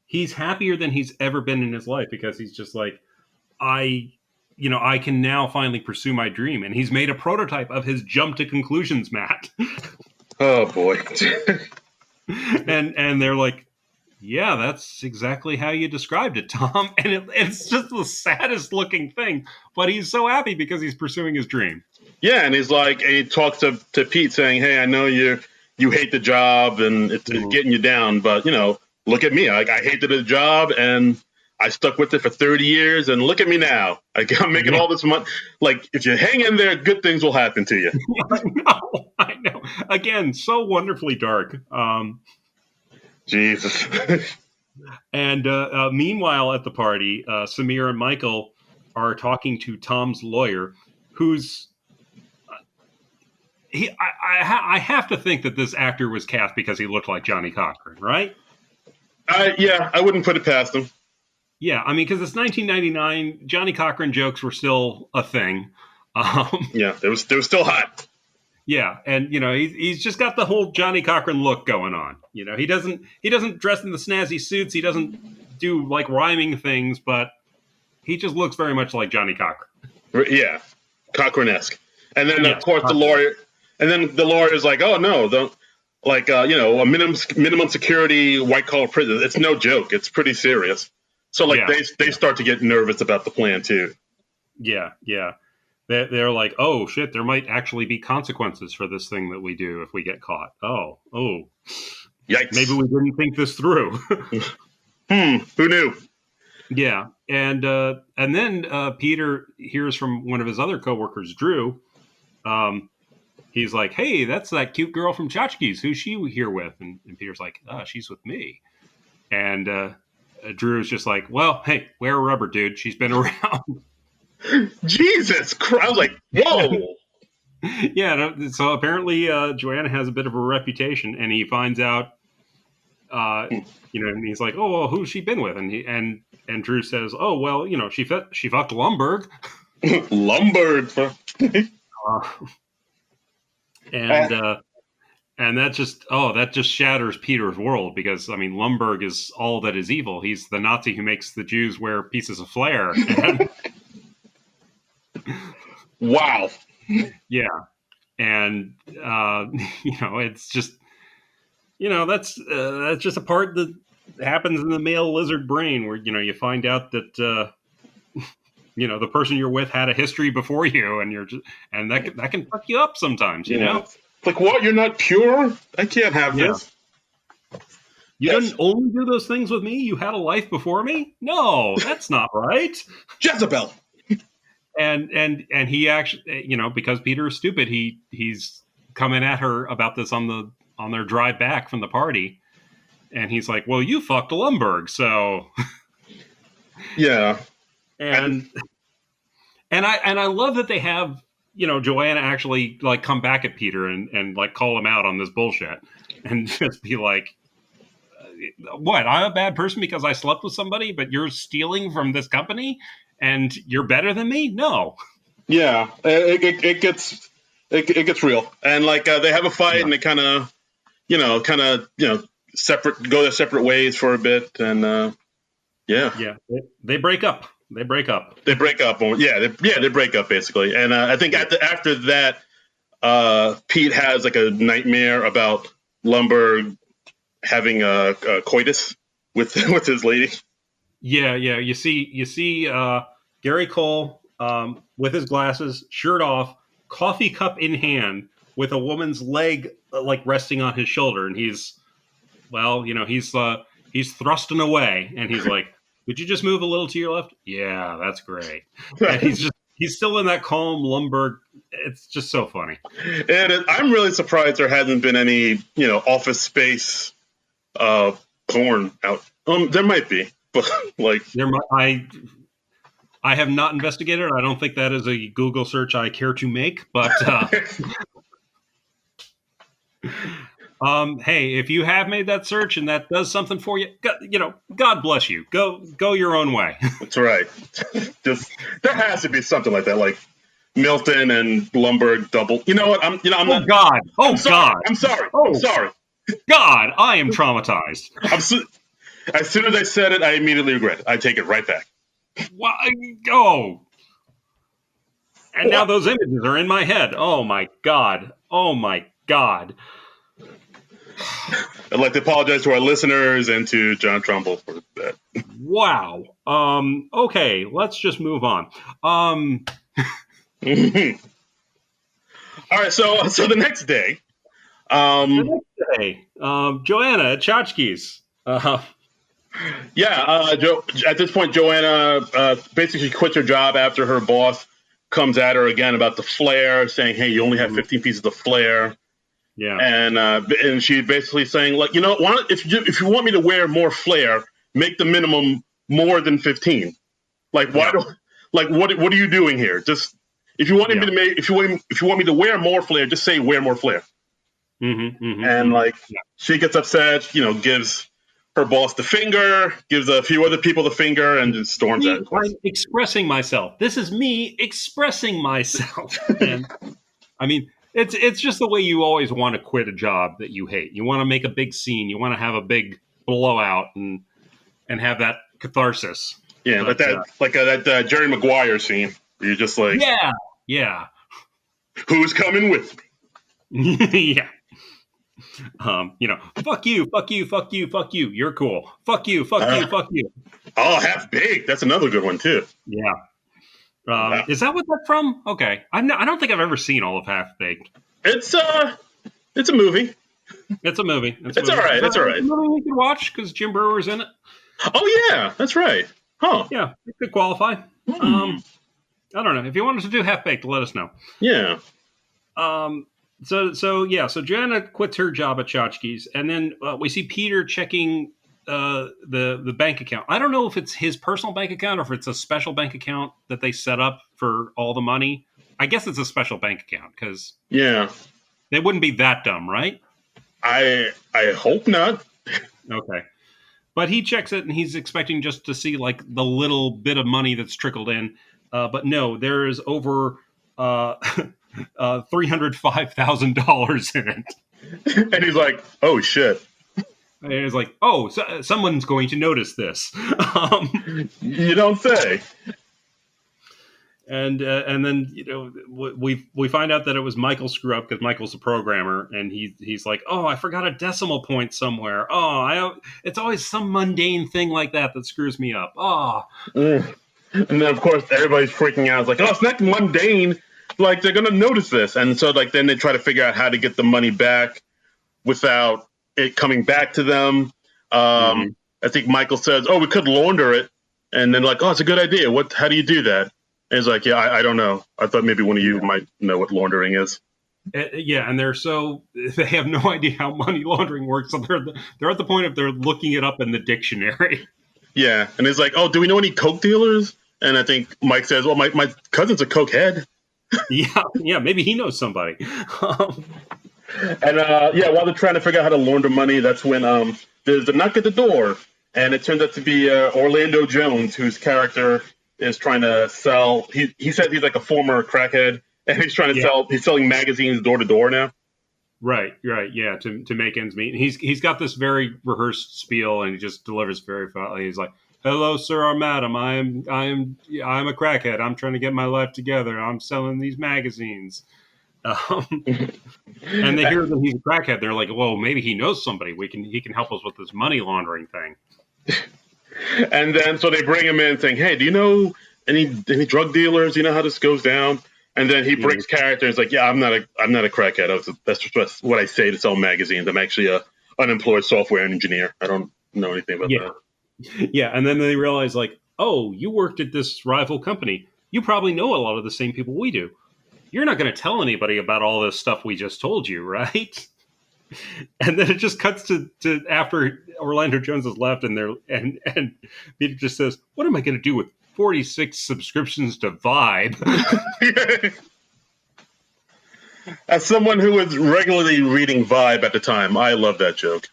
He's happier than he's ever been in his life because he's just like, I can now finally pursue my dream. And he's made a prototype of his jump to conclusions mat. Oh boy. and they're like, yeah, that's exactly how you described it, Tom. And it's just the saddest looking thing, but he's so happy because he's pursuing his dream. Yeah, and he talks to Pete saying, hey, I know you hate the job and it's getting you down, but look at me. I hated the job and I stuck with it for 30 years and look at me now. I'm making all this money. Like, if you hang in there, good things will happen to you. I know. Again, so wonderfully dark. Jesus. And meanwhile, at the party, Samir and Michael are talking to Tom's lawyer, who's I have to think that this actor was cast because he looked like Johnny Cochran, right? Yeah, I wouldn't put it past him. Yeah, I mean, because it's 1999, Johnny Cochran jokes were still a thing. Yeah, they were still hot. Yeah, and he's just got the whole Johnny Cochran look going on. He doesn't dress in the snazzy suits. He doesn't do like rhyming things, but he just looks very much like Johnny Cochran. Yeah, Cochran-esque. And then of course the lawyer is like, oh no, a minimum security white collar prison. It's no joke. It's pretty serious. So they start to get nervous about the plan too. Yeah. They're like, oh, shit, there might actually be consequences for this thing that we do if we get caught. Oh. Yikes. Maybe we didn't think this through. Who knew? Yeah. And then Peter hears from one of his other coworkers, Drew. He's like, hey, that's that cute girl from Tchotchkes. Who's she here with? And Peter's like, she's with me. And Drew's just like, well, hey, wear a rubber, dude. She's been around. Jesus Christ. I was like, whoa. Yeah, so apparently Joanna has a bit of a reputation, and he finds out, and he's like, oh, well, who's she been with? And Drew says, oh, well, she fucked Lumbergh. Lumbergh. And that just shatters Peter's world because, I mean, Lumbergh is all that is evil. He's the Nazi who makes the Jews wear pieces of flair. Wow. Yeah. And, it's just, that's just a part that happens in the male lizard brain where, you find out that the person you're with had a history before you, and that can fuck you up sometimes, It's like, what? You're not pure? I can't have this. You didn't only do those things with me. You had a life before me. No, that's not right. Jezebel. And he actually, because Peter is stupid, he's coming at her about this on their drive back from the party, and he's like, "Well, you fucked Lumberg, so." Yeah. And I love that they have Joanna actually like come back at Peter and like call him out on this bullshit and just be like, what, I'm a bad person because I slept with somebody, but you're stealing from this company and you're better than me? No. Yeah, it gets real, and like they have a fight, and they kind of go their separate ways for a bit, and they break up. They break up. They break up. They break up basically, and I think after that, Pete has like a nightmare about Lumberg having a coitus with his lady. Yeah. You see Gary Cole with his glasses, shirt off, coffee cup in hand, with a woman's leg like resting on his shoulder, and he's thrusting away, and he's like, "Would you just move a little to your left?" Yeah, that's great. And he's still in that calm Lumberg. It's just so funny. And I'm really surprised there hasn't been any Office Space porn out. There might be, but like I have not investigated. I don't think that is a Google search I care to make, but hey, if you have made that search and that does something for you, God bless you. Go your own way. That's right. Just there has to be something like that, like Milton and Lumberg double. You know what? I'm not. God. Oh I'm sorry. God. I'm sorry. Oh. I'm sorry. God, I am traumatized. As soon as I said it, I immediately regret it. I take it right back. Oh. And now those images are in my head. Oh my God. Oh my God. I'd like to apologize to our listeners and to John Trumbull for that. Wow. Okay, let's just move on. All right, so the next day. Joanna at Tchotchkes. At this point, Joanna basically quits her job after her boss comes at her again about the flare, saying, "Hey, you only have 15 pieces of flare." Yeah, and she's basically saying, like, if you want me to wear more flare, make the minimum more than 15. Like, what are you doing here? Just if you want me to make if you want me to wear more flare, just say wear more flare. She gets upset, gives her boss the finger, gives a few other people the finger, and just storms out. I'm expressing myself. This is me expressing myself. And I mean, it's just the way you always want to quit a job that you hate. You want to make a big scene. You want to have a big blowout and have that catharsis. Yeah, but that Jerry Maguire scene. Where you're just like, yeah. Who's coming with me? Yeah. Fuck you, fuck you, fuck you, fuck you. You're cool. Fuck you, fuck you, fuck you. Oh, Half Baked. That's another good one too. Yeah. Is that what that's from? Okay. I don't think I've ever seen all of Half Baked. It's a movie. It's a movie. It's all right. It's all right. It's a movie we could watch because Jim Brewer's in it. Oh yeah, that's right. Huh? Yeah, it could qualify. I don't know. If you wanted to do Half Baked, let us know. Yeah. So Joanna quits her job at Tchotchkes, and then we see Peter checking the bank account. I don't know if it's his personal bank account or if it's a special bank account that they set up for all the money. I guess it's a special bank account because they wouldn't be that dumb, right? I hope not. Okay. But he checks it, and he's expecting just to see like the little bit of money that's trickled in. But no, there is over $305,000 in it. And he's like, "Oh shit!" And he's like, "Oh, someone's going to notice this." You don't say. And then we find out that it was Michael's screw up because Michael's a programmer, and he's like, "Oh, I forgot a decimal point somewhere. Oh, it's always some mundane thing like that screws me up. Oh." And then, of course, everybody's freaking out. It's like, oh, it's not mundane. Like, they're going to notice this. And so, like, then they try to figure out how to get the money back without it coming back to them. Mm-hmm. I think Michael says, oh, we could launder it. And then, like, oh, it's a good idea. How do you do that? And he's like, yeah, I don't know. I thought maybe one of you might know what laundering is. Yeah, and they have no idea how money laundering works. So they're at the point of they're looking it up in the dictionary. Yeah, and he's like, oh, do we know any coke dealers? And I think Mike says, well, my cousin's a coke head. Yeah, maybe he knows somebody. And while they're trying to figure out how to launder money, that's when there's a knock at the door, and it turns out to be Orlando Jones, whose character is trying to sell. He says he's like a former crackhead, and he's trying to sell. He's selling magazines door to door now. Right, yeah, to make ends meet. And he's got this very rehearsed spiel, and he just delivers very fast. He's like, "Hello, sir or madam. I'm a crackhead. I'm trying to get my life together. I'm selling these magazines." And they hear that he's a crackhead. They're like, "Well, maybe he knows somebody. He can help us with this money laundering thing." And then so they bring him in, saying, "Hey, do you know any drug dealers? Do you know how this goes down?" And then he breaks character. It's like, "Yeah, I'm not a crackhead. That's just what I say to sell magazines. I'm actually a unemployed software engineer. I don't know anything about that." Yeah, and then they realize, like, "Oh, you worked at this rival company. You probably know a lot of the same people we do. You're not going to tell anybody about all this stuff we just told you, right?" And then it just cuts to after Orlando Jones has left, and Peter just says, "What am I going to do with 46 subscriptions to Vibe?" As someone who was regularly reading Vibe at the time, I love that joke.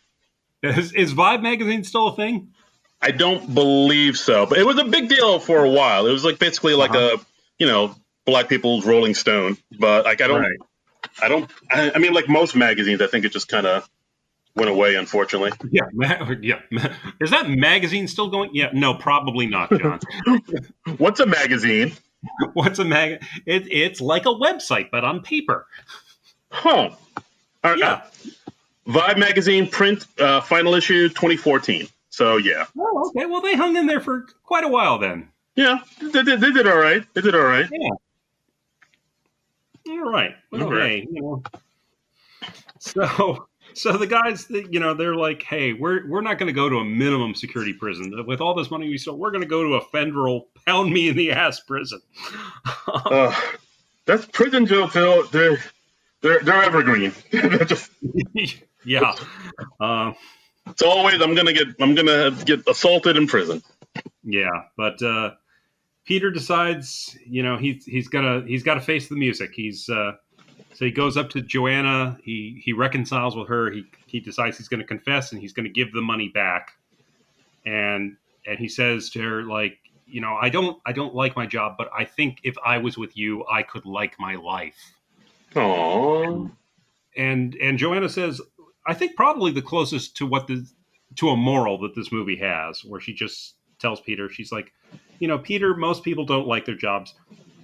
Is Vibe magazine still a thing? I don't believe so, but it was a big deal for a while. It was like basically like a black people's Rolling Stone. But like I mean, like most magazines, I think it just kind of went away, unfortunately. Yeah. Is that magazine still going? Yeah, no, probably not, John. What's a magazine? What's a mag? It's like a website, but on paper. Huh. Yeah. Vibe magazine print final issue 2014. So yeah. Oh, okay. Well, they hung in there for quite a while then. Yeah, they did all right. They did all right. Yeah. All right. Well, hey, So the guys, they're like, "Hey, we're not going to go to a minimum security prison. With all this money we stole, we're going to go to a federal pound me in the ass prison." That's prison jail. They're evergreen. Yeah. It's always I'm gonna get assaulted in prison. Yeah, but Peter decides, he's got to face the music. So he goes up to Joanna. He reconciles with her. He decides he's going to confess and he's going to give the money back. And he says to her, like, I don't like my job, but I think if I was with you, I could like my life. Aww. And Joanna says, I think probably the closest to a moral that this movie has, where she just tells Peter, she's like, Peter, most people don't like their jobs,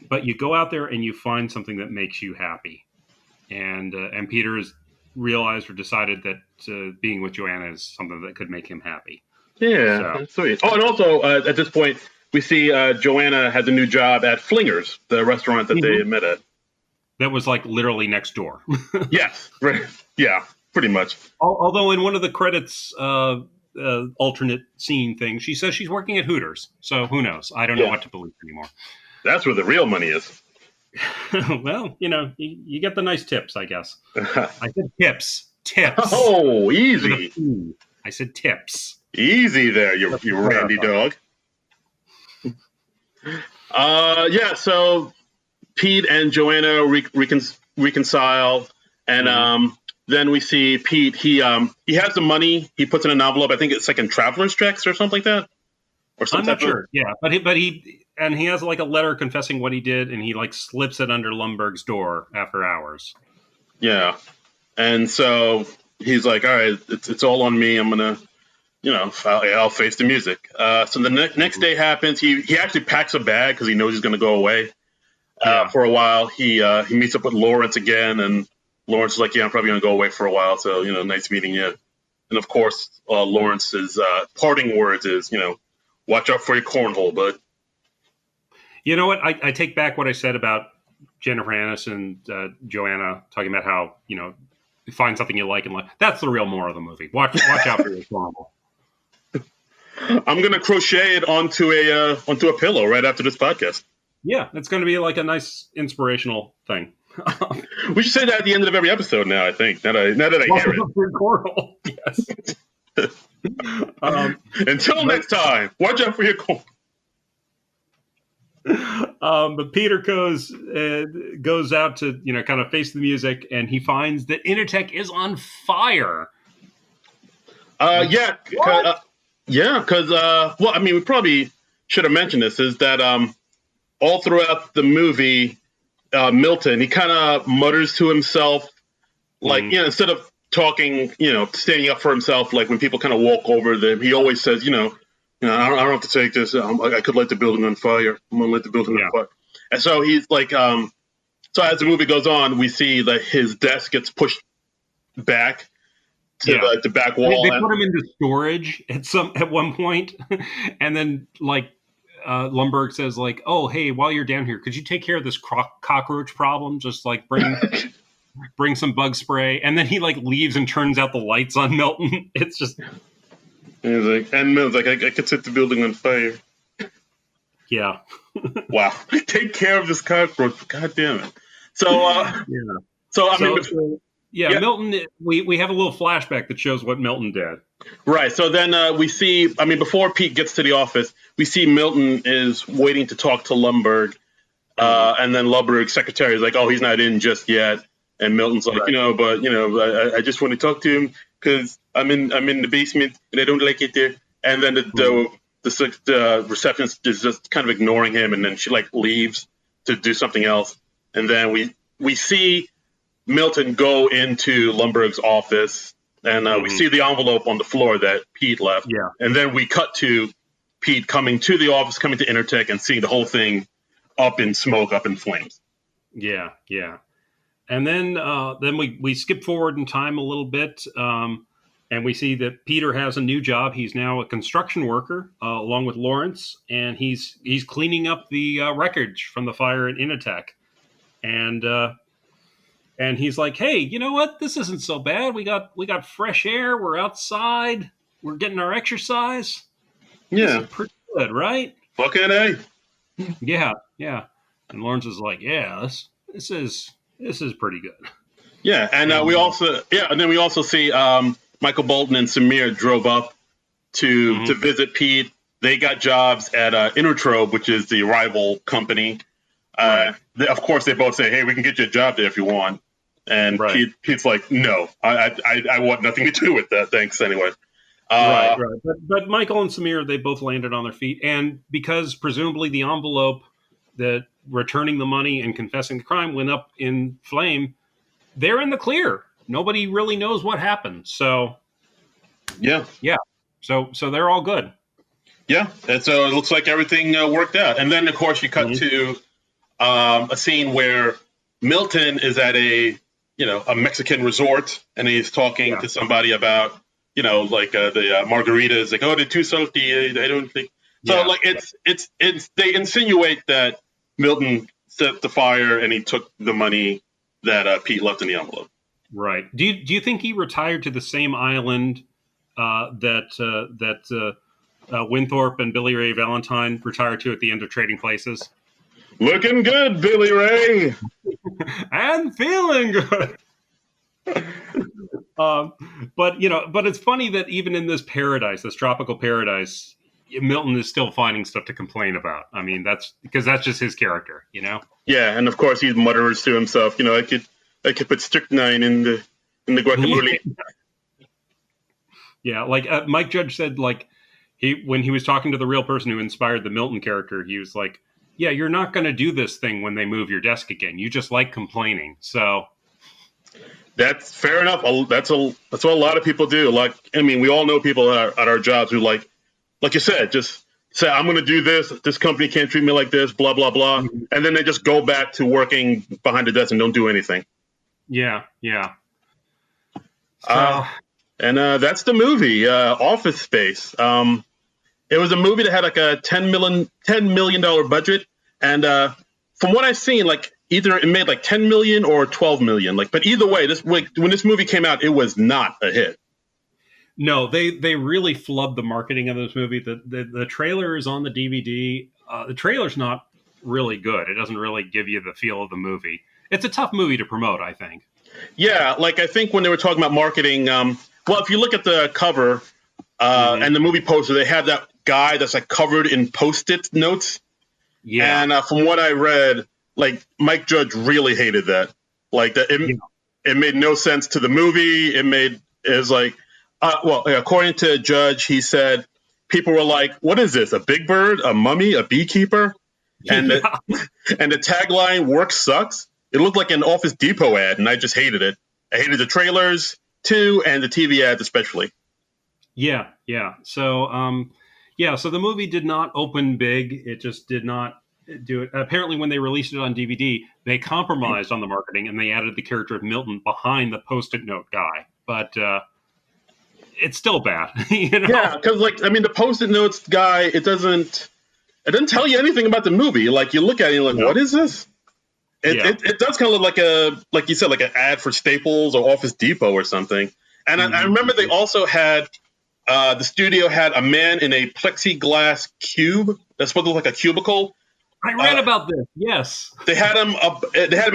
but you go out there and you find something that makes you happy. And Peter has realized or decided that being with Joanna is something that could make him happy. Yeah, that's sweet. Oh, and also at this point, we see Joanna has a new job at Flingers, the restaurant that they met at. That was like literally next door. Yes, right. Yeah, pretty much. Although in one of the credits, alternate scene thing, she says she's working at Hooters. So who knows? I don't know what to believe anymore. That's where the real money is. Well, you get the nice tips, I guess. I said tips. Oh, easy. I said tips. Easy there, you randy dog. So Pete and Joanna reconcile, and then we see Pete. He has the money. He puts in an envelope. I think it's like in traveler's checks or something like that. Or something. I'm not sure. Yeah, but he has like a letter confessing what he did, and he like slips it under Lumberg's door after hours. Yeah, and so he's like, "All right, it's all on me. I'm gonna, I'll face the music." So the next day happens. He actually packs a bag because he knows he's gonna go away for a while. He meets up with Lawrence again, and Lawrence is like, "Yeah, I'm probably gonna go away for a while. So nice meeting you." And of course, Lawrence's parting words is, "Watch out for your cornhole, bud." You know what? I take back what I said about Jennifer Aniston and Joanna talking about how, you find something you like in life. That's the real moral of the movie. Watch out for your normal. I'm gonna crochet it onto a pillow right after this podcast. Yeah, it's going to be like a nice inspirational thing. We should say that at the end of every episode now, I think. Now that I hear it. Yes. Until next time, watch out for your corn. But Peter goes out to, kind of face the music, and he finds that Intertech is on fire. Because well, I mean, we probably should have mentioned this, is that all throughout the movie, Milton, he kind of mutters to himself, like, instead of talking, standing up for himself, like when people kind of walk over them, he always says, I don't have to take this. I could light the building on fire. I'm going to light the building on fire. And so he's like, so as the movie goes on, we see that his desk gets pushed back to the back wall. They put him into storage at one point, and then Lumbergh says like, "Oh, hey, while you're down here, could you take care of this cockroach problem? Just like bring some bug spray." And then he leaves and turns out the lights on Milton. It's just. And he's like, and Milton's like, I could set the building on fire. Yeah. Wow. Take care of this cockroach. God damn it. So, Milton, we have a little flashback that shows what Milton did. Right. So then we see, before Pete gets to the office, we see Milton is waiting to talk to Lumbergh. And then Lumbergh's secretary is like, oh, he's not in just yet. And Milton's like, I just want to talk to him because I'm in the basement and I don't like it there. And then the receptionist is just kind of ignoring him, and then she leaves to do something else. And then we see Milton go into Lumbergh's office, and we see the envelope on the floor that Pete left. Yeah. And then we cut to Pete coming to the office, coming to Intertech, and seeing the whole thing up in smoke, up in flames. Yeah, yeah. And then we skip forward in time a little bit, and we see that Peter has a new job. He's now a construction worker along with Lawrence, and he's cleaning up the wreckage from the fire at Intertech. And he's like, hey, you know what? This isn't so bad. We got fresh air. We're outside. We're getting our exercise. Yeah, this is pretty good, right? Fucking A. Yeah, yeah. And Lawrence is like, yeah, this is pretty good. Yeah, and we also see Michael Bolton and Samir drove up to visit Pete. They got jobs at Intertrobe, which is the rival company. Of course, they both say, hey, we can get you a job there if you want. And Pete's like, no, I want nothing to do with that. Thanks anyway. Right. But Michael and Samir, they both landed on their feet. And because presumably the envelope that returning the money and confessing the crime went up in flame, they're in the clear. Nobody really knows what happened. So, yeah. So they're all good. Yeah. And so it looks like everything worked out. And then, of course, you cut to a scene where Milton is at a Mexican resort, and he's talking to somebody about, the margaritas. Like, oh, they're too salty. I don't think so. It's they insinuate that Milton set the fire and he took the money that Pete left in the envelope. Right. Do you think he retired to the same island that Winthorpe and Billy Ray Valentine retired to at the end of Trading Places? Looking good, Billy Ray. And feeling good. But it's funny that even in this paradise, this tropical paradise, Milton is still finding stuff to complain about. I mean, that's because that's just his character, Yeah, and of course he mutters to himself, I could put strychnine in the guacamole. Yeah, Mike Judge said, when he was talking to the real person who inspired the Milton character, he was like, yeah, you're not going to do this thing when they move your desk again. You just like complaining. So that's fair enough. That's what a lot of people do. We all know people at our jobs who like you said, just say, I'm going to do this. This company can't treat me like this, blah, blah, blah. Mm-hmm. And then they just go back to working behind the desk and don't do anything. Yeah. And that's the movie, Office Space. It was a movie that had a $10 million budget, And from what I've seen, like either it made like 10 million or 12 million. Like, but either way, when this movie came out, it was not a hit. No, they really flubbed the marketing of this movie. The trailer is on the DVD. The trailer's not really good. It doesn't really give you the feel of the movie. It's a tough movie to promote, I think. Yeah, like I think when they were talking about marketing, well, if you look at the cover and the movie poster, they have that guy that's like covered in Post-it notes. Yeah. And from what I read, like Mike Judge really hated that. Like that, it made no sense to the movie. It was like, well, according to Judge, he said people were like, "What is this? A big bird? A mummy? A beekeeper?" And and the tagline "Work sucks." It looked like an Office Depot ad, and I just hated it. I hated the trailers too, and the TV ads especially. Yeah. So, so the movie did not open big. It just did not do it. Apparently, when they released it on DVD, they compromised on the marketing and they added the character of Milton behind the Post-it note guy. But it's still bad. You know? Yeah, because the Post-it notes guy, it doesn't tell you anything about the movie. Like you look at it, and you're like, what is this? It does kind of look like you said, like an ad for Staples or Office Depot or something. And I remember they also had the studio had a man in a plexiglass cube that's supposed to look like a cubicle. I read about this. Yes, they had him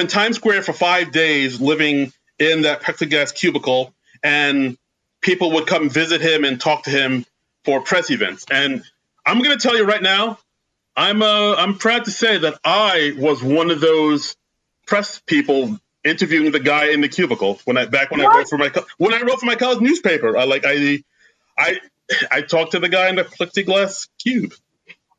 in Times Square for 5 days, living in that plexiglass cubicle, and people would come visit him and talk to him for press events. And I'm going to tell you right now, I'm proud to say that I was one of those press people interviewing the guy in the cubicle when I wrote for my college newspaper. I talked to the guy in the plexiglass cube.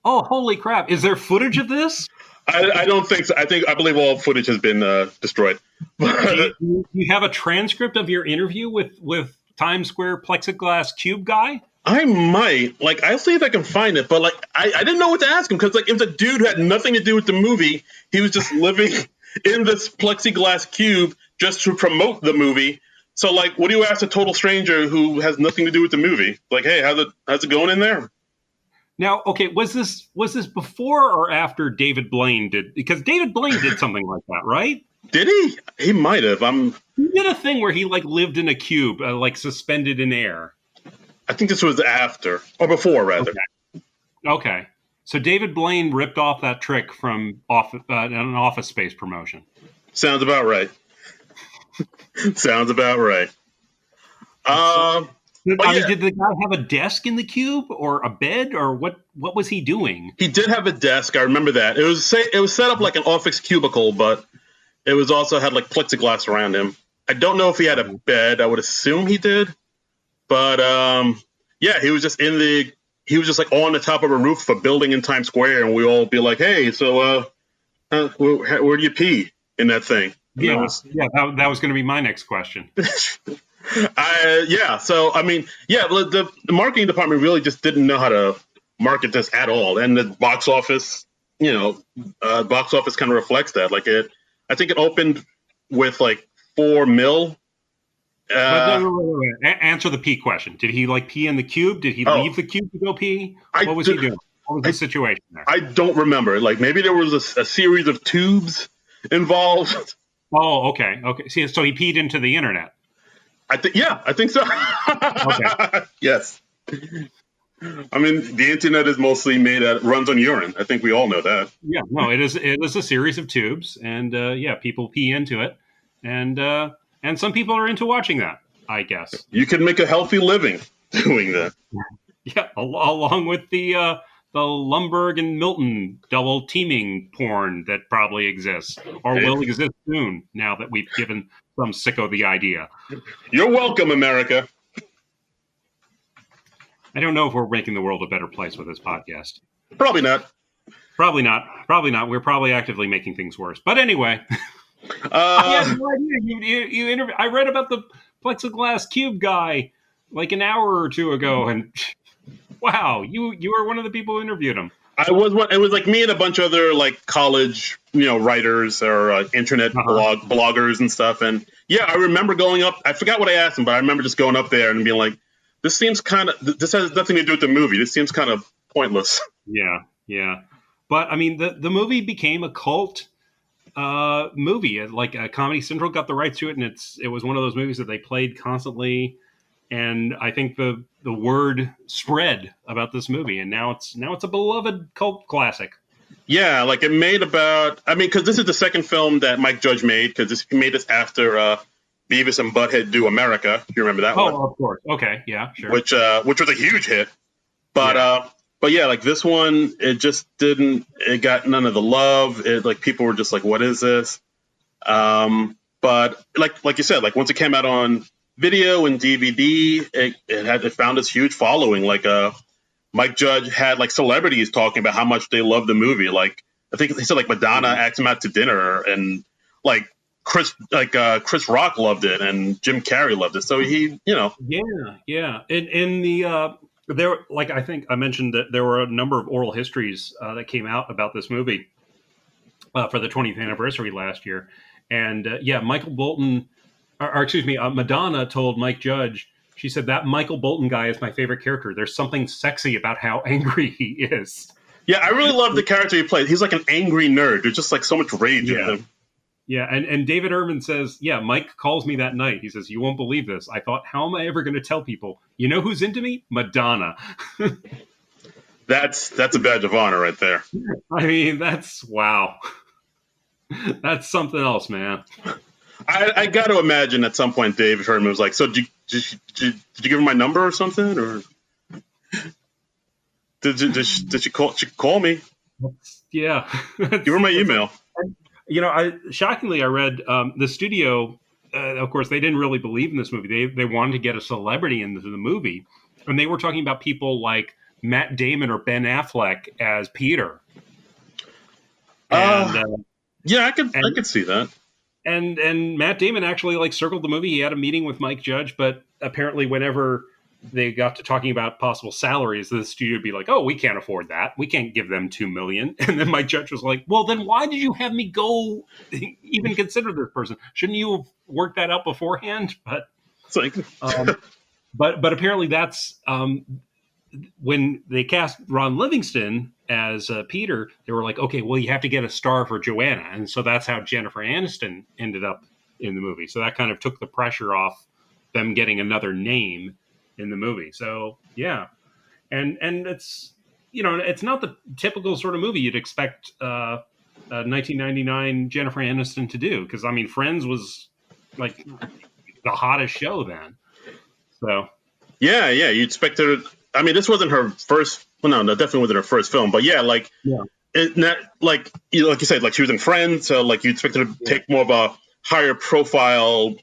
Oh, holy crap! Is there footage of this? I don't think so. I believe all footage has been destroyed. Do you have a transcript of your interview with Times Square plexiglass cube guy? I might. I'll see if I can find it. But I didn't know what to ask him because it was a dude who had nothing to do with the movie. He was just living in this plexiglass cube just to promote the movie. So what do you ask a total stranger who has nothing to do with the movie? Like, hey, how's it going in there? Now, okay, was this before or after David Blaine did? Because David Blaine did something like that, right? Did he? He might have. He did a thing where he lived in a cube, suspended in air. I think this was after or before, rather. Okay. So David Blaine ripped off that trick from an Office Space promotion. Sounds about right. Sounds about right. Did the guy have a desk in the cube or a bed or what was he doing? He did have a desk. I remember that. It was set up like an office cubicle, but it was also had plexiglass around him. I don't know if he had a bed. I would assume he did. But he was just on the top of a roof of a building in Times Square, and we all be like, "Hey, so where do you pee in that thing?" And that was going to be my next question. So the marketing department really just didn't know how to market this at all, and the box office, box office kind of reflects that. I think it opened with 4 mil. Wait. Answer the pee question. Did he pee in the cube? Did he leave the cube to go pee? What was he doing? What was the situation there? I don't remember. Maybe there was a series of tubes involved. Oh, okay. See, so he peed into the internet. I think so. Okay. Yes. The internet is mostly runs on urine. I think we all know that. Yeah, no, it is a series of tubes, and people pee into it, and some people are into watching that, I guess. You can make a healthy living doing that. Yeah, along with the Lumbergh and Milton double teaming porn that probably exists or will exist soon now that we've given some sicko the idea. You're welcome, America. I don't know if we're making the world a better place with this podcast. Probably not. Probably not. We're probably actively making things worse. But anyway, I had no idea. You I read about the plexiglass cube guy an hour or two ago, and wow, you were one of the people who interviewed him. I was one. It was me and a bunch of other college, writers or internet bloggers and stuff. And I remember going up. I forgot what I asked him, but I remember just going up there and being like, "This has nothing to do with the movie. This seems kind of pointless." Yeah. But I mean, the movie became a cult movie. Like Comedy Central got the rights to it, and it was one of those movies that they played constantly. And I think the word spread about this movie, and now it's a beloved cult classic. Yeah, like it made about. I mean, because this is the second film that Mike Judge made, because he made this after Beavis and Butthead Do America. If you remember that one, Oh, of course. Okay, yeah, sure. which was a huge hit. But Yeah. but yeah, like this one, it just didn't. It got none of the love. It like people were just like, "What is this?" But like you said, like once it came out on video and DVD, it found this huge following. Like Mike Judge had like celebrities talking about how much they love the movie. Like I think he said like Madonna asked him out to dinner, and like Chris Rock loved it, and Jim Carrey loved it. So he, Yeah. In the there, like I think I mentioned that there were a number of oral histories that came out about this movie for the 20th anniversary last year, and yeah, Michael Bolton, or excuse me, Madonna told Mike Judge. She said that Michael Bolton guy is my favorite character. There's something sexy about how angry he is. yeah, I really love the character he played. He's like an angry nerd. There's just like so much rage in Yeah. him. Yeah, and David Irvin says, yeah, Mike calls me that night. He says, you won't believe this. I thought, how am I ever going to tell people? You know who's into me? Madonna. That's a badge of honor right there. I mean, that's wow. That's something else, man. I got to imagine at some point David Herman was like, "So did you give her my number or something, or did she call me? Yeah. Give her my email." You know, shockingly, I read the studio. Of course, they didn't really believe in this movie. They wanted to get a celebrity into the movie, and they were talking about people like Matt Damon or Ben Affleck as Peter. And yeah, I could see that. And Matt Damon actually like circled the movie. He had a meeting with Mike Judge, but apparently, whenever they got to talking about possible salaries, the studio would be like, "Oh, we can't afford that. We can't give them $2 million." And then Mike Judge was like, "Well, then why did you have me go even consider this person? Shouldn't you have worked that out beforehand?" But It's like, but apparently that's when they cast Ron Livingston as Peter. They were like, "Okay, well, you have to get a star for Joanna," and so that's how Jennifer Aniston ended up in the movie. So that kind of took the pressure off them getting another name in the movie. So yeah, and it's it's not the typical sort of movie you'd expect 1999 Jennifer Aniston to do, because I mean Friends was like the hottest show then. So yeah, you expect her. I mean, this wasn't her first. Well, no, definitely wasn't her first film. But yeah, like it not like like you said, like she was in Friends, so like you expect her to take more of a higher profile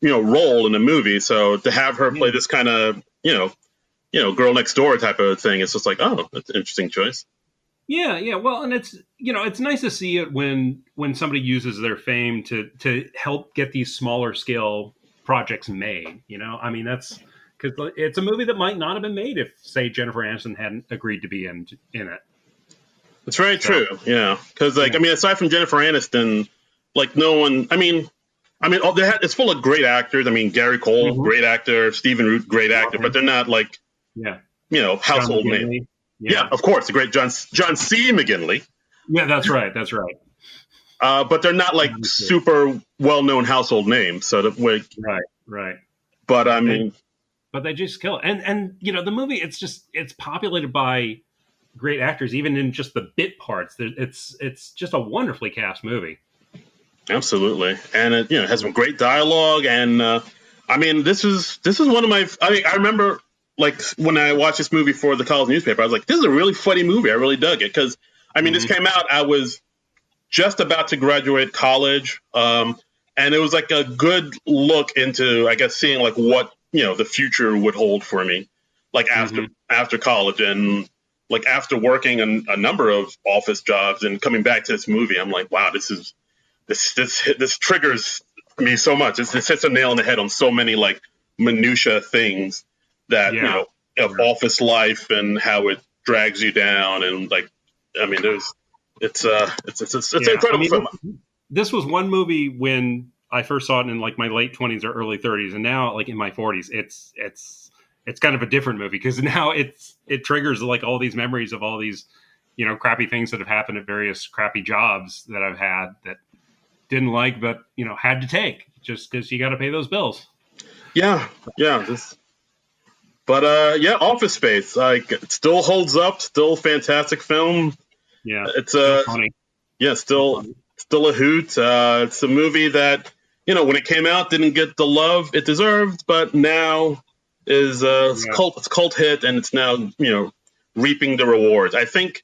role in the movie. So to have her play this kind of girl next door type of thing, it's just like, oh, that's an interesting choice. Yeah. Well, and it's nice to see it when somebody uses their fame to help get these smaller scale projects made. I mean, that's because it's a movie that might not have been made if, say, Jennifer Aniston hadn't agreed to be in it. It's very true. Yeah, because I mean, aside from Jennifer Aniston, like no one. I mean, it's full of great actors. I mean, Gary Cole, great actor. Stephen Root, great actor. But they're not like household names. Yeah, of course, the great John C. McGinley. Yeah, that's right. But they're not like super well-known household names. So right. But I mean, but they just kill it. And the movie, it's populated by great actors, even in just the bit parts. It's just a wonderfully cast movie. Absolutely, and it has some great dialogue. And I mean, this is one of my. I remember like when I watched this movie for the college newspaper, I was like, this is a really funny movie. I really dug it because I mean, this came out. I was just about to graduate college, and it was like a good look into, I guess, seeing like what the future would hold for me, like after college, and like after working a number of office jobs and coming back to this movie, I'm like, wow, this triggers me so much. It hits a nail on the head on so many like minutia things that of office life and how it drags you down, and like I mean, it's an incredible film. This was one movie when I first saw it in like my late 20s or early 30s, and now like in my 40s, it's kind of a different movie because now it triggers like all these memories of all these crappy things that have happened at various crappy jobs that I've had that didn't like, but had to take just because you got to pay those bills. Yeah, yeah. Yeah, Office Space, like, it still holds up. Still fantastic film. Yeah, It's still funny. yeah, still a hoot. It's a movie that when it came out didn't get the love it deserved, but now is it's cult hit, and it's now reaping the rewards. I think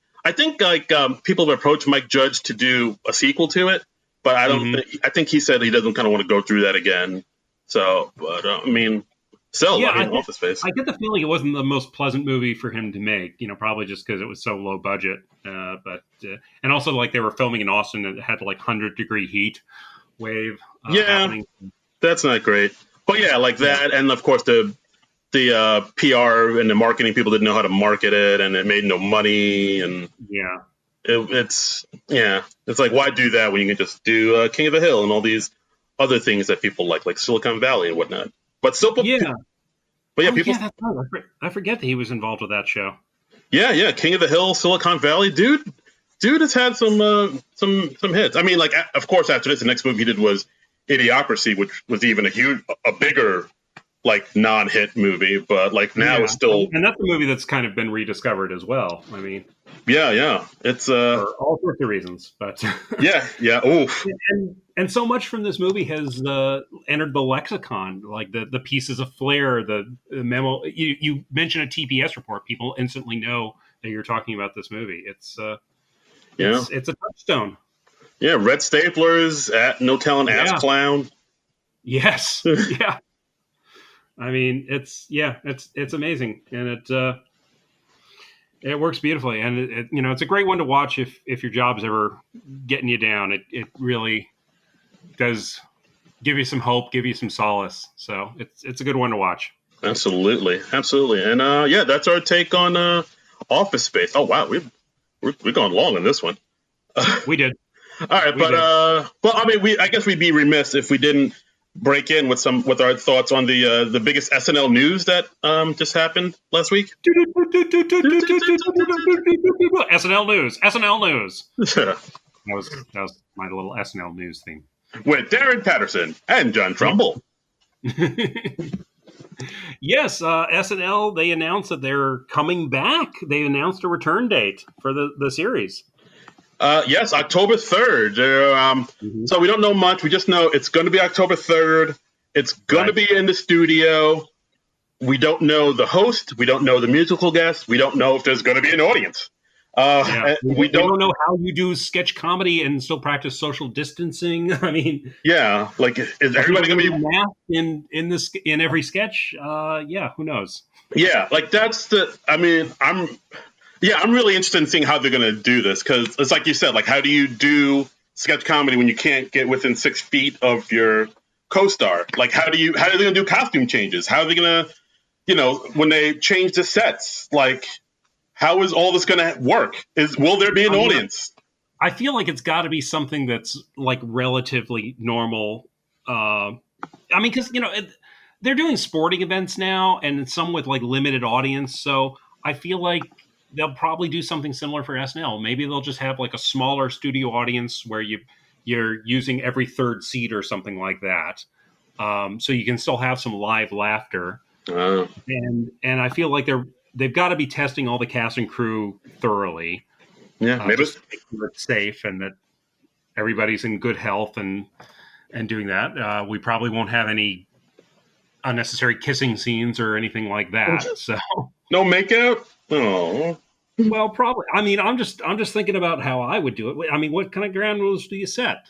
like people have approached Mike Judge to do a sequel to it, but I think he said he doesn't kind of want to go through that again. So, but still, Office Space. I get the feeling it wasn't the most pleasant movie for him to make. Probably just because it was so low budget. And also, like, they were filming in Austin and it had like 100-degree heat wave. Happening. That's not great. But yeah, like that, and of course the PR and the marketing people didn't know how to market it, and it made no money. And it's like, why do that when you can just do King of the Hill and all these other things that people like Silicon Valley and whatnot. But still, people. That's right. I forget that he was involved with that show. Yeah, King of the Hill, Silicon Valley, dude has had some hits. I mean, like, of course, after this, the next movie he did was Idiocracy, which was even a bigger, like, non-hit movie, but like now it's still. And that's a movie that's kind of been rediscovered as well. I mean, it's for all sorts of reasons, but oof. And so much from this movie has entered the lexicon, like the pieces of flair, the memo. You mention a TPS report, people instantly know that you're talking about this movie. It's a touchstone. Yeah, red staplers, no telling ass clown. Yes, yeah. I mean, it's amazing, and it works beautifully, and it's a great one to watch if your job's ever getting you down. It really does give you some hope, give you some solace. So it's a good one to watch. Absolutely. And that's our take on Office Space. Oh wow, we've gone long on this one. We did. All right, I guess we'd be remiss if we didn't break in with our thoughts on the biggest SNL news that just happened last week. SNL news. That was my little SNL news theme with Darren Patterson and John Trumbull. Yes, SNL, they announced that they're coming back. They announced a return date for the series. Yes, October 3rd. So we don't know much. We just know it's going to be October 3rd. It's going to be in the studio. We don't know the host. We don't know the musical guest. We don't know if there's going to be an audience. We don't know how you do sketch comedy and still practice social distancing. I mean, like, is everybody going to be masked in every sketch? Who knows? Yeah, like I'm really interested in seeing how they're going to do this, because it's like you said, like, how do you do sketch comedy when you can't get within 6 feet of your co-star? Like, how are they going to do costume changes? How are they going to, when they change the sets, like, how is all this going to work? Will there be an audience? I feel like it's got to be something that's like relatively normal. Because they're doing sporting events now, and some with like limited audience. So I feel like they'll probably do something similar for SNL. Maybe they'll just have like a smaller studio audience where you're using every third seat or something like that, so you can still have some live laughter. And I feel like they've got to be testing all the cast and crew thoroughly. Yeah, maybe just to make sure it's safe and that everybody's in good health and doing that. We probably won't have any unnecessary kissing scenes or anything like that. So no makeout. Oh, well, probably. I mean, I'm just thinking about how I would do it. I mean, what kind of ground rules do you set?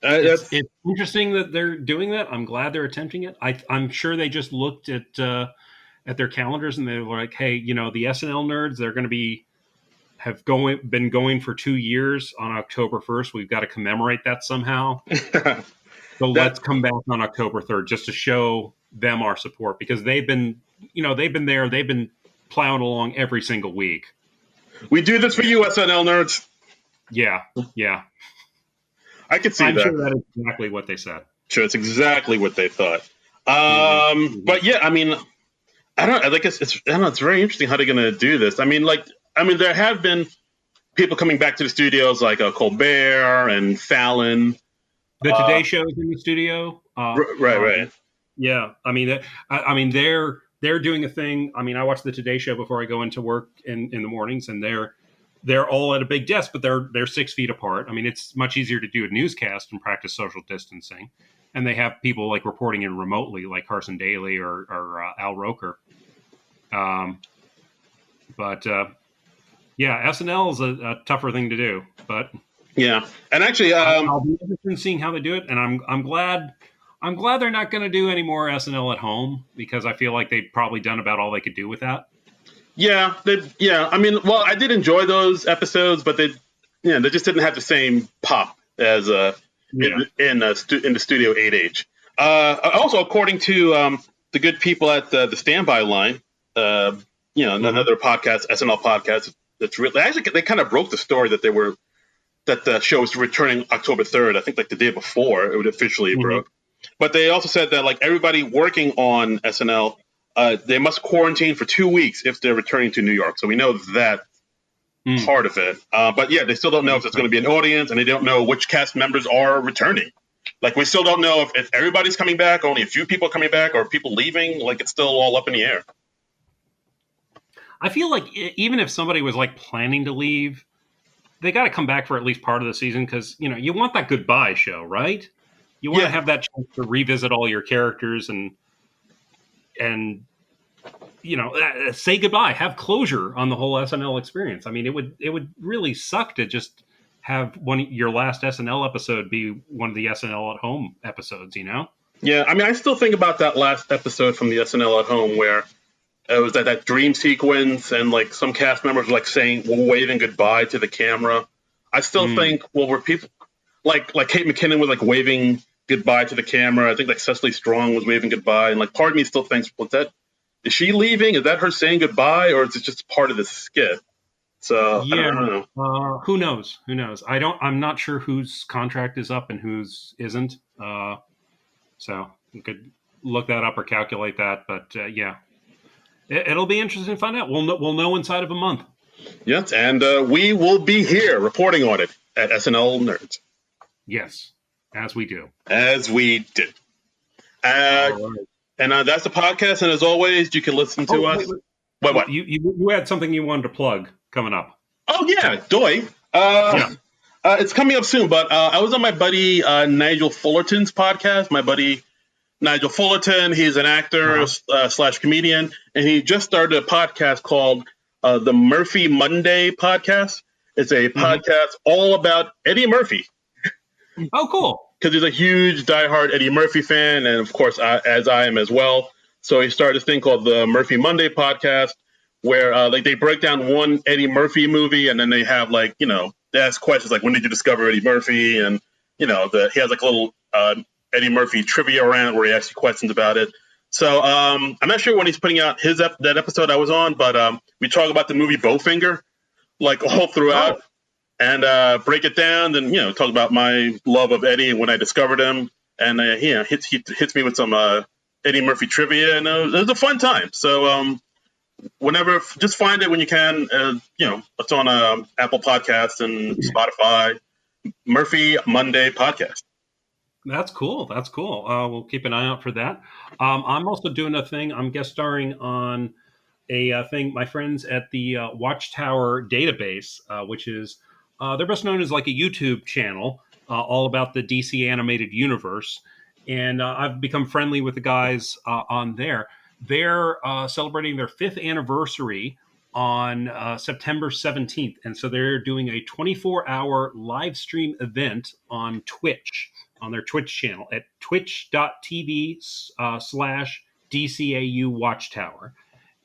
It's interesting that they're doing that. I'm glad they're attempting it. I'm sure they just looked at their calendars and they were like, hey, the SNL nerds, they're going to been going for 2 years on October 1st. We've got to commemorate that somehow. So let's come back on October 3rd just to show them our support, because they've been there. They've been plowing along every single week. We do this for you, SNL nerds. Yeah. I could see that. I'm sure that is exactly what they said. Sure, it's exactly what they thought. But yeah, I mean, I don't. I like it's. I don't know. It's very interesting how they're going to do this. There have been people coming back to the studios like Colbert and Fallon. The Today Show is in the studio. Right, right. Yeah, they're doing a thing. I mean, I watch the Today Show before I go into work in the mornings, and they're all at a big desk, but they're 6 feet apart. I mean, it's much easier to do a newscast and practice social distancing, and they have people like reporting in remotely, like Carson Daly or Al Roker. But yeah, SNL is a tougher thing to do, but yeah, and actually, I'll be interested in seeing how they do it, and I'm glad they're not going to do any more SNL at home because I feel like they've probably done about all they could do with that. yeah, yeah. I did enjoy those episodes, but they just didn't have the same pop as in the Studio 8H. Also, according to the good people at the Standby Line, another podcast, SNL podcast, that's really actually they kind of broke the story that the show was returning October 3rd. I think like the day before it would officially broke. But they also said that like everybody working on SNL, they must quarantine for 2 weeks if they're returning to New York. So we know that part of it. But yeah, they still don't know if there's going to be an audience, and they don't know which cast members are returning. Like we still don't know if everybody's coming back, only a few people are coming back, or people leaving. Like it's still all up in the air. I feel like even if somebody was like planning to leave, they got to come back for at least part of the season because you want that goodbye show, right? You want to have that chance to revisit all your characters and say goodbye, have closure on the whole SNL experience. I mean, it would really suck to just have your last SNL episode be one of the SNL at home episodes, Yeah, I mean, I still think about that last episode from the SNL at home where it was that dream sequence and like some cast members were like saying, waving goodbye to the camera. I still think, were people like Kate McKinnon was like waving goodbye to the camera. I think like Cecily Strong was waving goodbye, and like part of me still thinks, is she leaving? Is that her saying goodbye, or is it just part of the skit? So yeah, I don't know. Who knows? I'm not sure whose contract is up and whose isn't. So you could look that up or calculate that, but yeah. It'll be interesting to find out. We'll know inside of a month. Yes, and we will be here reporting on it at SNL Nerds. Yes, as we do. As we do. Right. And that's the podcast. And as always, you can listen to us. Wait. What? You had something you wanted to plug coming up. Oh, yeah. Doy. It's coming up soon, but I was on my buddy Nigel Fullerton's podcast. My buddy Nigel Fullerton, he's an actor / comedian, and he just started a podcast called the Murphy Monday Podcast. It's a podcast all about Eddie Murphy. Oh, cool. Because he's a huge diehard Eddie Murphy fan, and of course, as I am as well. So he started this thing called the Murphy Monday Podcast, where they break down one Eddie Murphy movie, and then they have they ask questions like, when did you discover Eddie Murphy? And he has like a little Eddie Murphy trivia around where he asks you questions about it. So I'm not sure when he's putting out that episode I was on, but we talk about the movie Bowfinger like all throughout and break it down. Then talk about my love of Eddie and when I discovered him, and he hits me with some Eddie Murphy trivia, and it was a fun time. So whenever, just find it when you can. It's on Apple Podcasts and Spotify. Murphy Monday Podcast. That's cool. We'll keep an eye out for that. I'm also doing a thing. I'm guest starring on a thing. My friends at the Watchtower Database, which is they're best known as like a YouTube channel all about the DC animated universe. And I've become friendly with the guys on there. They're celebrating their 5th anniversary on September 17th. And so they're doing a 24-hour live stream event on Twitch, on their Twitch channel at twitch.tv/DCAU Watchtower.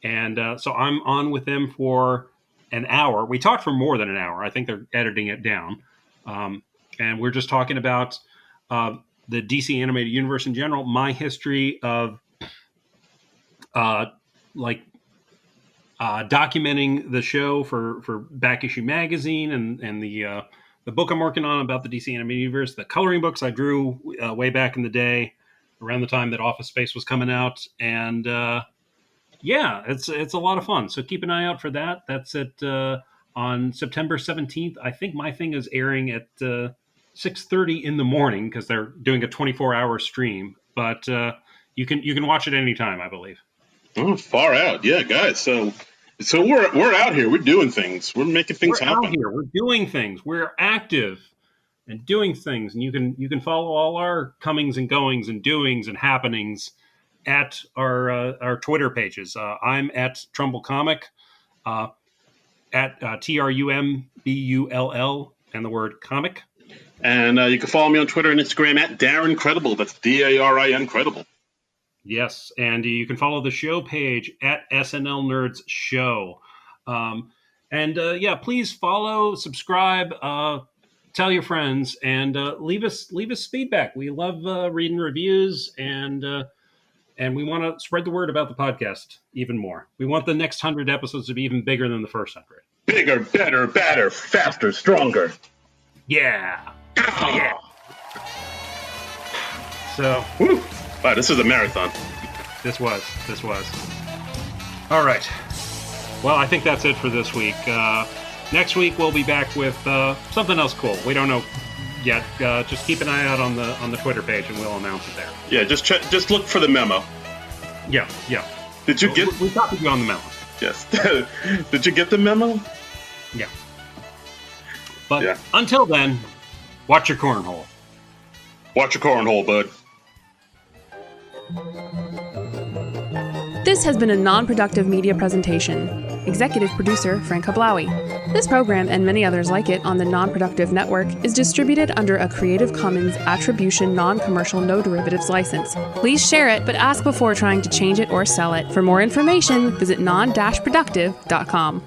And so I'm on with them for an hour. We talked for more than an hour. I think they're editing it down. And we're just talking about the DC animated universe in general, my history of documenting the show for Back Issue Magazine and the book I'm working on about the DC animated universe, the coloring books I drew way back in the day, around the time that Office Space was coming out, and Yeah, it's a lot of fun. So keep an eye out for that. That's at on September 17th. I think my thing is airing at 6:30 in the morning because they're doing a 24-hour stream. But you can watch it anytime, I believe. Oh, far out, yeah, guys. So we're out here. We're doing things. We're making things happen. Out here. We're doing things. We're active and doing things, and you can follow all our comings and goings and doings and happenings at our Twitter pages. I'm at Trumbull Comic, at TRUMBULL and the word comic. And you can follow me on Twitter and Instagram at Darren Credible. That's DARIN Credible. Yes, and you can follow the show page at SNL Nerds Show. Please follow, subscribe, tell your friends, and leave us feedback. We love reading reviews, and we want to spread the word about the podcast even more. We want the next 100 episodes to be even bigger than the first 100. Bigger, better, badder, faster, stronger. Yeah. Yeah. So, woo. Wow, this is a marathon. This was. All right. Well, I think that's it for this week. Next week we'll be back with something else cool. We don't know yet. Just keep an eye out on the Twitter page, and we'll announce it there. Yeah, just look for the memo. Yeah. Did you get? We copied you on the memo. Yes. Did you get the memo? Yeah. But until then, watch your cornhole. Watch your cornhole, bud. This has been a non-productive media presentation. Executive producer Frank Hablawi. This program and many others like it on the Non-Productive Network is distributed under a Creative Commons Attribution Non-Commercial No Derivatives license. Please share it, but ask before trying to change it or sell it. For more information, visit non-productive.com.